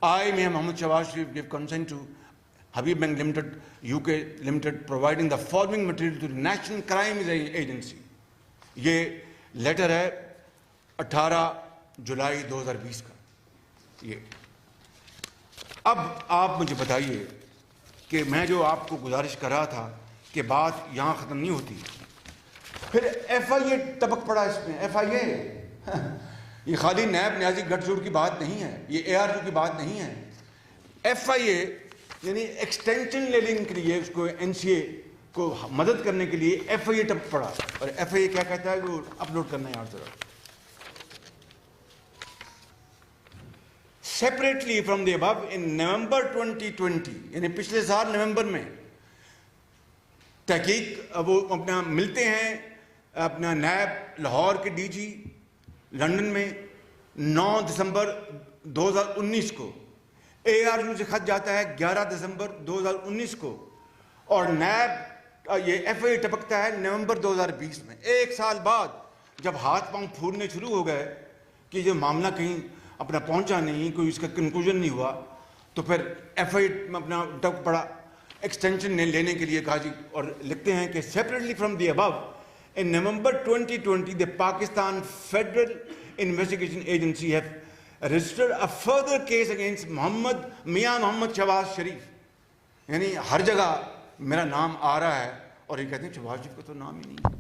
Speaker 1: I Mian Muhammad Shahbaz Sharif gave consent to Habib Bank Limited, UK Limited, providing the following material to the National Crime Agency. یہ لیٹر ہے 18 جولائی 2020 کا. یہ اب آپ مجھے بتائیے کہ میں جو آپ کو گزارش کر رہا تھا کہ بات یہاں ختم نہیں ہوتی، پھر ایف آئی اے ٹپک پڑا اس میں. ایف آئی اے یہ خالی نیب نیازی گٹھ جوڑ کی بات نہیں ہے، یہ اے آر یو کی بات نہیں ہے. ایف آئی اے یعنی ایکسٹینشن لینے کے لیے، اس کو این سی اے کو مدد کرنے کے لیے ایف آئی اے ٹپ پڑا. اور ایف آئی اے کیا کہتا ہے کہ وہ اپلوڈ کرنا ہے. یار ذرا سیپریٹلی فرام دی ابو ان نومبر 2020، یعنی پچھلے سال نومبر میں تحقیق وہ اپنا ملتے ہیں اپنا نیب لاہور کے ڈی جی لنڈن میں 9 دسمبر 2019 کو. اے آر یو سے خط جاتا ہے 11 دسمبر 2019 کو، اور نیب یہ ایف آئی اے ٹپکتا ہے نومبر 2020 میں. ایک سال بعد جب ہاتھ پاؤں پھولنے شروع ہو گئے کہ یہ معاملہ کہیں اپنا پہنچا نہیں، کوئی اس کا کنکلوژن نہیں ہوا، تو پھر ایف آئی اے اپنا ٹپک پڑا ایکسٹینشن لینے کے لیے. کہا جی، اور لکھتے ہیں کہ سیپریٹلی فرام دی ابو in November 2020 the Pakistan Federal Investigation Agency have registered a further case against میاں محمد شہباز شریف. یعنی ہر جگہ میرا نام آ رہا ہے، اور یہ کہتے ہیں شہباز شریف کا تو نام ہی نہیں ہے.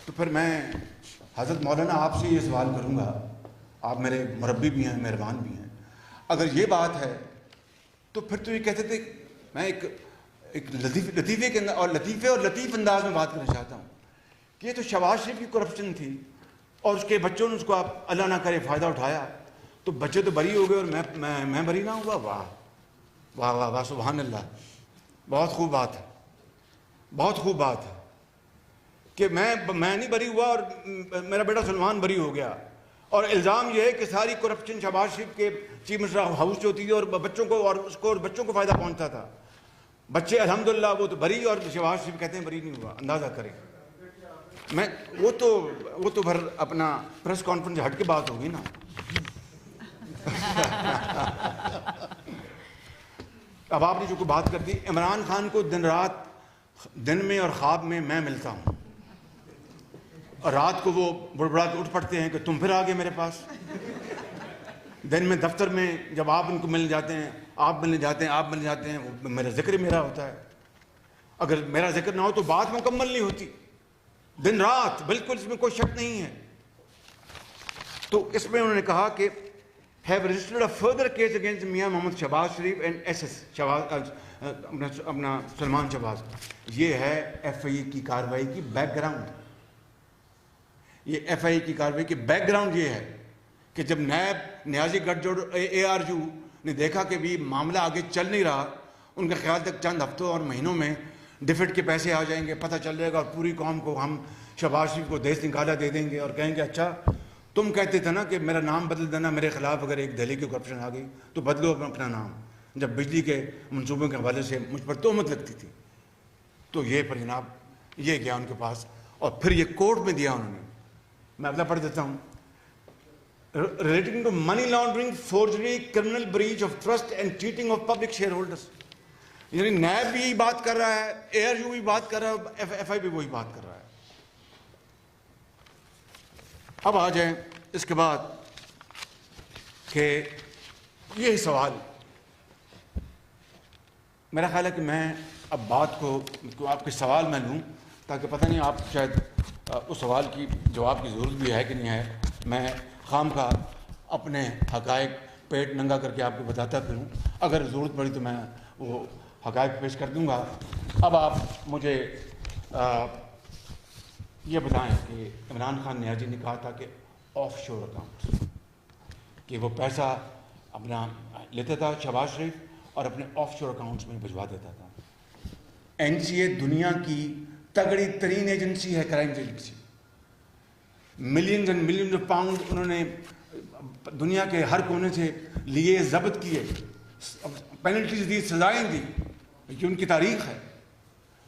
Speaker 1: تو پھر میں حضرت مولانا آپ سے یہ سوال کروں گا، آپ میرے مربی بھی ہیں، مہربان بھی ہیں، اگر یہ بات ہے تو پھر تو یہ کہتے تھے. میں ایک لطیفے کے اور لطیف انداز میں بات کرنا چاہتا ہوں کہ یہ تو شہباز شریف کی کرپشن تھی، اور اس کے بچوں نے اس کو آپ اللہ نہ کرے فائدہ اٹھایا، تو بچے تو بری ہو گئے اور میں بری نہ ہوا. واہ واہ واہ واہ، سبحان اللہ. بہت خوب بات ہے، بہت خوب بات ہے کہ میں نہیں بری ہوا اور میرا بیٹا سلمان بری ہو گیا. اور الزام یہ ہے کہ ساری کرپشن شہباز شریف کے چیف منسٹر ہاؤس جو تھی اور بچوں کو اور اس کو اور بچوں کو فائدہ پہنچتا تھا. بچے الحمدللہ وہ تو بری، اور شہباز شریف کہتے ہیں بری نہیں ہوا. اندازہ کریں. میں وہ تو پھر اپنا پریس کانفرنس ہٹ کے بات ہوگی نا. اب آپ نے جو کوئی بات کر دی، عمران خان کو دن میں اور خواب میں ملتا ہوں، اور رات کو وہ بڑبڑا کے اٹھ پڑتے ہیں کہ تم پھر آ گئے میرے پاس. دن میں دفتر میں جب آپ ان کو ملنے جاتے ہیں، آپ ملنے جاتے ہیں، وہ میرا ذکر میرا ہوتا ہے. اگر میرا ذکر نہ ہو تو بات مکمل نہیں ہوتی. دن رات بالکل، اس میں کوئی شک نہیں ہے. تو اس میں انہوں نے کہا کہ have registered a further case against میاں محمد شہباز شریف and SS اپنا سلمان شہباز. یہ ہے ایف آئی اے کی کارروائی کی بیک گراؤنڈ. یہ ایف آئی اے کی کارروائی کی بیک گراؤنڈ یہ ہے کہ جب نیب نیازی گٹھ جوڑ اے آر یو نے دیکھا کہ بھی معاملہ آگے چل نہیں رہا، ان کا خیال تک چند ہفتوں اور مہینوں میں ڈیفٹ کے پیسے آ جائیں گے، پتہ چل جائے گا، اور پوری قوم کو ہم شہباز شریف کو دیس نکالا دے دیں گے اور کہیں گے اچھا تم کہتے تھے نا کہ میرا نام بدل دینا میرے خلاف، اگر ایک دہلی کی کرپشن آ گئی تو بدلو اپنا نام. جب بجلی کے منصوبوں کے حوالے سے مجھ پر تہمت لگتی تھی تو یہ پر جناب یہ گیا ان کے پاس، اور پھر یہ کورٹ میں دیا انہوں نے. میں اگلا پڑھ دیتا ہوں. relating to money laundering, forgery, criminal breach of trust and cheating of public shareholders. یعنی نیب بھی یہی بات کر رہا ہے، اے آر یو بھی بات کر رہا ہے، ایف آئی بھی وہی بات کر رہا ہے. اب آ جائیں اس کے بعد کہ یہی سوال میرا خیال ہے کہ میں اب بات کو آپ کے سوال میں لوں تاکہ پتہ نہیں آپ شاید اس سوال کی جواب کی ضرورت بھی ہے کہ نہیں ہے. میں خام کا اپنے حقائق پیٹ ننگا کر کے آپ کو بتاتا پھروں، اگر ضرورت پڑی تو میں وہ حقائق پیش کر دوں گا. اب آپ مجھے یہ بتائیں کہ عمران خان نیازی نے کہا تھا کہ آف شور اکاؤنٹس، کہ وہ پیسہ اپنا لیتا تھا شہباز شریف اور اپنے آف شور اکاؤنٹس میں بھجوا دیتا تھا. این سی اے دنیا کی تگڑی ترین ایجنسی ہے، crime agency. Millions and millions of pound انہوں نے دنیا کے ہر کونے سے لیے، ضبط کیے، پینلٹیز دی، سزائیں دی. یہ ان کی تاریخ ہے.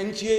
Speaker 1: NCA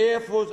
Speaker 1: AFOs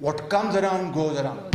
Speaker 1: What comes around goes around।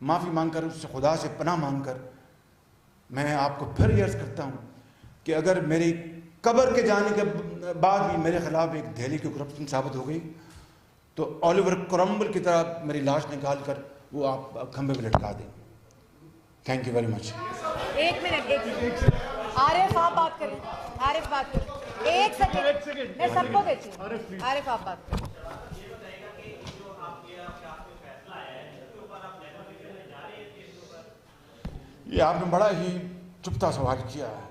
Speaker 1: معافی مانگ کر، اس سے خدا سے پناہ مانگ کر میں آپ کو پھر عرض کرتا ہوں کہ اگر میری قبر کے جانے کے بعد بھی میرے خلاف ایک دہلی کی کرپشن ثابت ہو گئی تو اولیور کرمبل کی طرح میری لاش نکال کر وہ آپ کھمبے پہ لٹکا دیں. Thank you very much.
Speaker 5: ایک منٹ عارف آپ بات کریں. عارف بات کریں. ایک سیکنڈ میں سب کو بیچی. عارف آپ بات کریں.
Speaker 1: یہ آپ نے بڑا ہی چپتا سوال کیا ہے.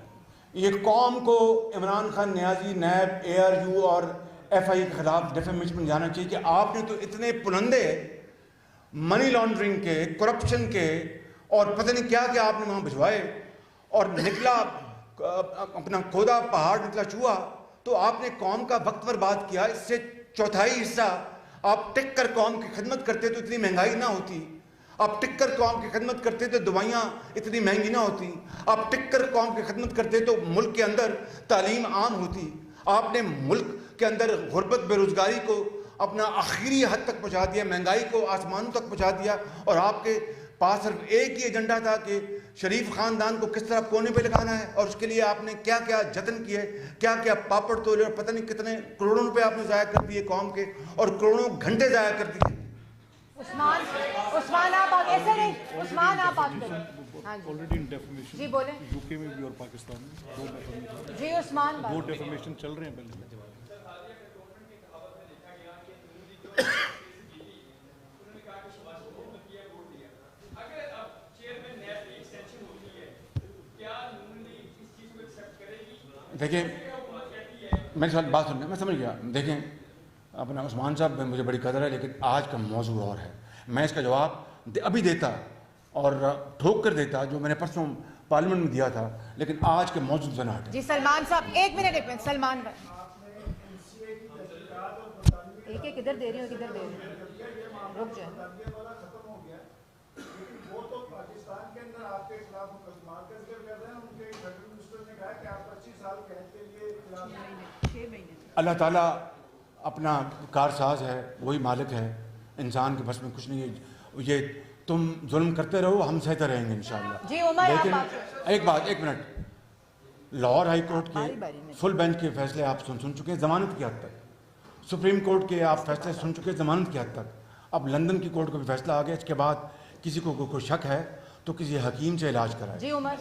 Speaker 1: یہ قوم کو عمران خان نیازی، نیب، اے آر یو اور ایف آئی کے خلاف ڈیفیمیشن میں جانا چاہیے کہ آپ نے تو اتنے پلندے منی لانڈرنگ کے، کرپشن کے اور پتہ نہیں کیا کیا آپ نے وہاں بھجوائے اور نکلا اپنا کھودا پہاڑ نکلا چوہا. تو آپ نے قوم کا وقت برباد کیا. اس سے چوتھائی حصہ آپ ٹک کر قوم کی خدمت کرتے تو اتنی مہنگائی نہ ہوتی. آپ ٹک کر قوم کی خدمت کرتے تو دوائیاں اتنی مہنگی نہ ہوتی. آپ ٹک کر قوم کی خدمت کرتے تو ملک کے اندر تعلیم عام ہوتی. آپ نے ملک کے اندر غربت، بے روزگاری کو اپنا آخری حد تک پہنچا دیا، مہنگائی کو آسمانوں تک پہنچا دیا. اور آپ کے پاس صرف ایک ہی ایجنڈا تھا کہ شریف خاندان کو کس طرح کونے پہ لگانا ہے. اور اس کے لیے آپ نے کیا کیا جتن کیے، کیا کیا پاپڑ تولے اور پتہ نہیں کتنے کروڑوں روپے آپ نے ضائع کر دیے قوم کے، اور کروڑوں گھنٹے ضائع کر دیے.
Speaker 5: عثمان آپ آگے ایسے نہیں. عثمان آپ آگے کریں.
Speaker 6: آلریڈی ان ڈیفیمیشن
Speaker 5: جی بولیں.
Speaker 6: یو کے میں بھی اور پاکستان میں دو ڈیفیمیشن،
Speaker 5: جی عثمان
Speaker 6: دو
Speaker 5: بات.
Speaker 6: ڈیفیمیشن چل رہے ہیں پہلے.
Speaker 1: دیکھیں میری ساتھ بات سنیں، میں سمجھ گیا. دیکھیں اپنا عثمان صاحب میں مجھے بڑی قدر ہے، لیکن آج کا موضوع اور ہے. میں اس کا جواب ابھی دیتا اور ٹھوک کر دیتا جو میں نے پرسوں پارلیمنٹ میں دیا تھا، لیکن آج کے موضوع سے نہ ہٹے.
Speaker 5: جی سلمان صاحب ایک منٹ. سلمان بھائی ایک ایک کدھر دے رہی ہوں کدھر دے رہی ہوں، رک جائیں.
Speaker 7: وہ تو پاکستان کے اندر آپ کے خلاف مقدمات درج کر رہے ہیں. ان کے فیڈرل منسٹر نے کہا کہ آپ 25 سال قید کے لیے 6 مہینے.
Speaker 1: اللہ تعالیٰ اپنا کارساز ہے، وہی مالک ہے، انسان کے بس میں کچھ نہیں ہے. یہ تم ظلم کرتے رہو، ہم سہتے رہیں گے انشاءاللہ.
Speaker 5: جی عمر آپ
Speaker 1: لیکن
Speaker 5: بات
Speaker 1: ایک منٹ، لاہور ہائی کورٹ کے فل بینچ کے فیصلے آپ سن چکے ہیں ضمانت کی حد تک. سپریم کورٹ کے آپ فیصلے سن چکے ہیں ضمانت کی حد تک. اب لندن کی کورٹ کا بھی فیصلہ آ گیا. اس کے بعد کسی کو کوئی شک ہے تو کسی حکیم سے علاج کرائے.
Speaker 5: جی عمر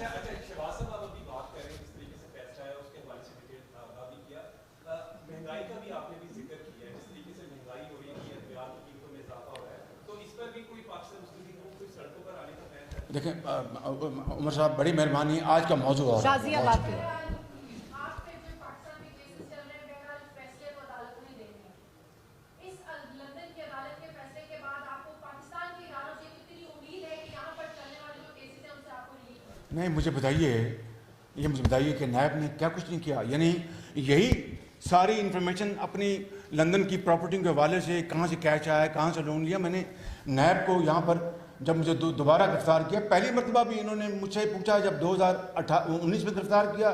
Speaker 8: مہنگائی کا بھی آپ نے بھی ذکر کیا ہے، جس طریقے سے مہنگائی ہو رہی ہے، ادویات کی قیمتوں میں اضافہ ہو رہا ہے، تو اس پر بھی کوئی پاکستان مسلم لیگ کو کوئی سڑکوں پر آنے کا فیصلہ ہے؟
Speaker 1: دیکھیں عمر صاحب بڑی مہربانی، آج کا موضوع اور
Speaker 5: شازیہ بات کریں.
Speaker 9: آپ کے جو پاکستان میں کیسز چل رہے ہیں بہرحال فیصلے تو عدالت نے دینے ہیں. اس لندن کی عدالت کے فیصلے کے بعد آپ کو پاکستان کے اداروں سے کتنی امید ہے کہ یہاں پر چلنے والے جو کیسز ہیں ان سے آپ کو ریلیف ہو؟
Speaker 1: نہیں، مجھے بتائیے کہ نیب نے کیا کچھ نہیں کیا. یعنی یہی ساری انفارمیشن اپنی لندن کی پراپرٹی کے حوالے سے کہاں سے کیش آیا، کہاں سے لون لیا. میں نے نیب کو یہاں پر جب مجھے دوبارہ گرفتار کیا، پہلی مرتبہ بھی انہوں نے مجھ سے پوچھا جب 2019 میں گرفتار کیا،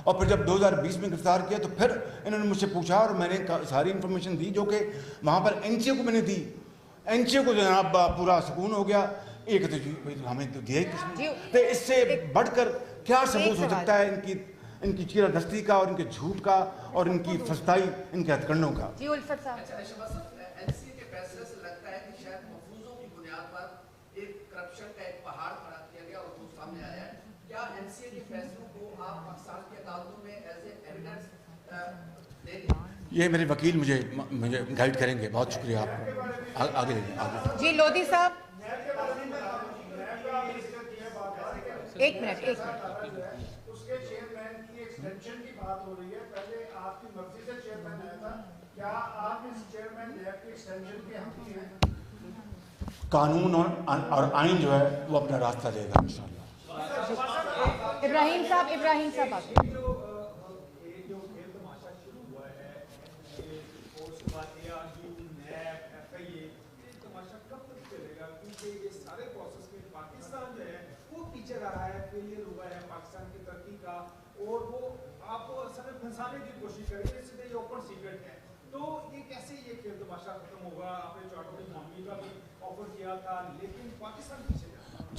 Speaker 1: اور پھر جب 2020 میں گرفتار کیا تو پھر انہوں نے مجھ سے پوچھا اور میں نے ساری انفارمیشن دی جو کہ وہاں پر این سی او کو میں نے دی. این سی او کو جناب پورا سکون ہو گیا. ایک تو جی ہمیں تو دیا ہی کچھ نہیں. تو اس سے بڑھ کر کیا ثبوت ہو سکتا ہے ان کی چیرہ دستی کا اور ان کے جھوٹ کا اور ان کی فسطائی ان کے ہتھکنڈوں کا.
Speaker 5: جی الفت صاحب
Speaker 10: این سی اے کے فیصلے سے لگتا ہے کہ شاید محفوظوں کی بنیاد پر ایک کرپشن کا ایک پہاڑ کھڑا کیا گیا اور وہ سامنے آیا ہے. کیا این سی اے کے فیصلوں کو آپ پاکستان کی عدالتوں میں ایز اے ایویڈنس دیں گے؟
Speaker 1: یہ میرے وکیل مجھے گائیڈ کریں گے. بہت شکریہ آپ کو. آگے آگے.
Speaker 5: جی لودھی صاحب ایک منٹ.
Speaker 7: اس کے چیئرمین کی ایکسٹینشن کی بات ہو رہی ہے. پہلے آپ کی مرضی سے چیئرمین آیا تھا. کیا آپ اس چیئرمین نیب کی ایکسٹینشن کے حقی ہیں؟
Speaker 1: قانون اور آئین جو ہے وہ اپنا راستہ لے گا انشاءاللہ.
Speaker 5: ابراہیم صاحب آگے.
Speaker 7: پاکستان کی ترقی کا اور وہ آپ کو اصل میں پھنسانے کی کوشش کریں گے. اس لیے یہ اوپن سیکرٹ ہے. تو یہ کیسے یہ کھیل تماشا ختم ہوگا؟ آپ نے چارٹر معاملے کا بھی آفر کیا تھا لیکن پاکستان پیچھے جا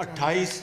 Speaker 1: 28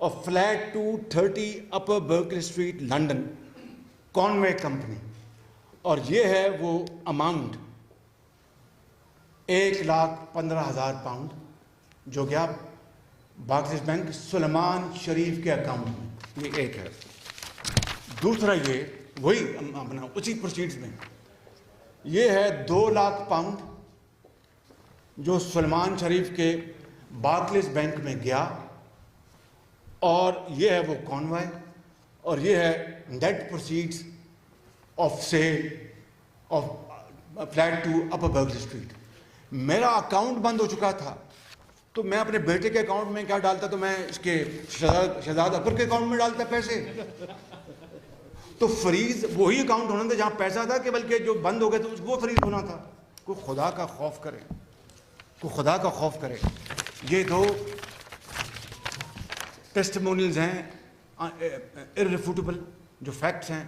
Speaker 1: of flat 230 Upper Berkeley Street, London, Conway Company. اور یہ ہے وہ اماؤنٹ 1,15,000 پاؤنڈ جو گیا بارکلیز بینک سلیمان شریف کے اکاؤنٹ میں. یہ ایک ہے. دوسرا یہ وہی اپنا اسی پروسیڈز میں یہ ہے 2 لاکھ پاؤنڈ جو سلیمان شریف کے بارکلیز بینک میں گیا, اور یہ ہے وہ کانوائے, اور یہ ہے net proceeds of sale of flat 2 Upper Berkeley Street. میرا اکاؤنٹ بند ہو چکا تھا تو میں اپنے بیٹے کے اکاؤنٹ میں کیا ڈالتا, تو میں اس کے شہزاد اکبر کے اکاؤنٹ میں ڈالتا پیسے. تو فریز وہی اکاؤنٹ ہونا تھا جہاں پیسہ تھا, کہ بلکہ جو بند ہو گیا تو وہ فریز ہونا تھا. کوئی خدا کا خوف کرے, کوئی خدا کا خوف کرے. یہ 2 ٹیسٹیمونیلز ہیں ارریفیوٹیبل, جو فیکٹس ہیں.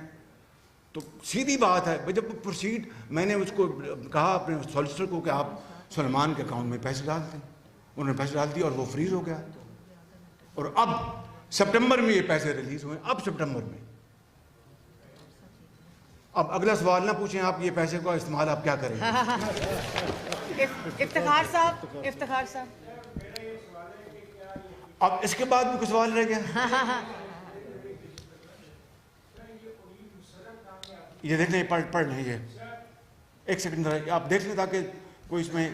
Speaker 1: تو سیدھی بات ہے, جب پروسیڈ میں نے اس کو کہا اپنے سالیسٹر کو کہ آپ سلیمان کے اکاؤنٹ میں پیسے ڈال دیں, انہوں نے پیسے ڈال دیے اور وہ فریز ہو گیا. اور اب سپٹمبر میں یہ پیسے ریلیز ہوئے, اب سپٹمبر میں. اب اگلا سوال نہ پوچھیں آپ, یہ پیسے کا استعمال آپ کیا کریں گے.
Speaker 5: افتخار صاحب,
Speaker 1: اب اس کے بعد بھی کچھ سوال رہ گیا. یہ دیکھ لیں, پڑھ لیں, یہ ایک سیکنڈ آپ دیکھ لیں تاکہ کوئی اس میں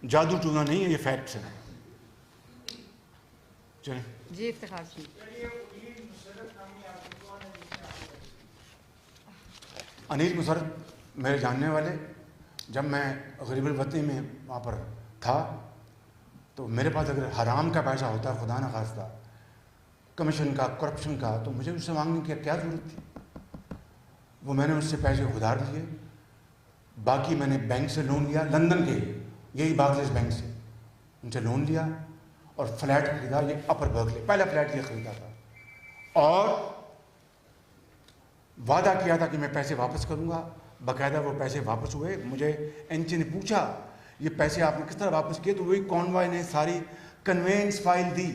Speaker 1: جادو ٹونا نہیں ہے, یہ فیکٹس ہیں. چلیں
Speaker 5: جی افتخار صاحب.
Speaker 1: انیل مسرت میرے جاننے والے, جب میں غریب الوطنی میں وہاں پر تھا تو میرے پاس اگر حرام کا پیسہ ہوتا ہے خدا نہ خواستہ, کمیشن کا, کرپشن کا, تو مجھے اس سے مانگنے کی کیا ضرورت تھی. وہ میں نے اس سے پیسے ادھار لیے, باقی میں نے بینک سے لون لیا, لندن کے یہی بارکلیز بینک سے ان سے لون لیا اور فلیٹ خریدا. یہ اپر برکلی پہلا فلیٹ یہ خریدا تھا, اور وعدہ کیا تھا کہ میں پیسے واپس کروں گا. باقاعدہ وہ پیسے واپس ہوئے. مجھے این چی نے پوچھا یہ پیسے آپ نے کس طرح واپس کیے, تو وہی کانوائے نے ساری کنوینس فائل دی.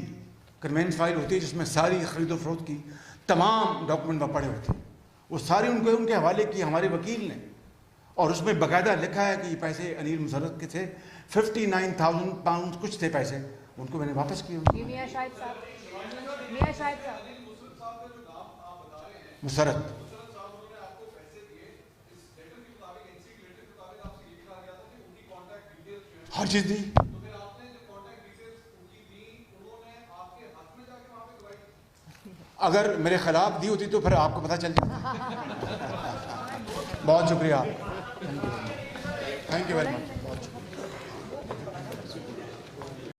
Speaker 1: کنوینس فائل ہوتی ہے جس میں ساری خرید و فروخت کی تمام ڈاکومنٹ میں پڑے ہوتے ہیں, وہ ساری ان کے حوالے کی ہمارے وکیل نے, اور اس میں باقاعدہ لکھا ہے کہ یہ پیسے انیل مسرت کے تھے. 59,000 پاؤنڈ کچھ تھے پیسے, ان کو میں نے واپس کیے.
Speaker 5: میاں شاہد صاحب,
Speaker 1: مسرت ہر چیز دی. اگر میرے خلاف دی ہوتی تو پھر آپ کو پتہ چل جاتا. بہت شکریہ, تھینک یو ویری مچ.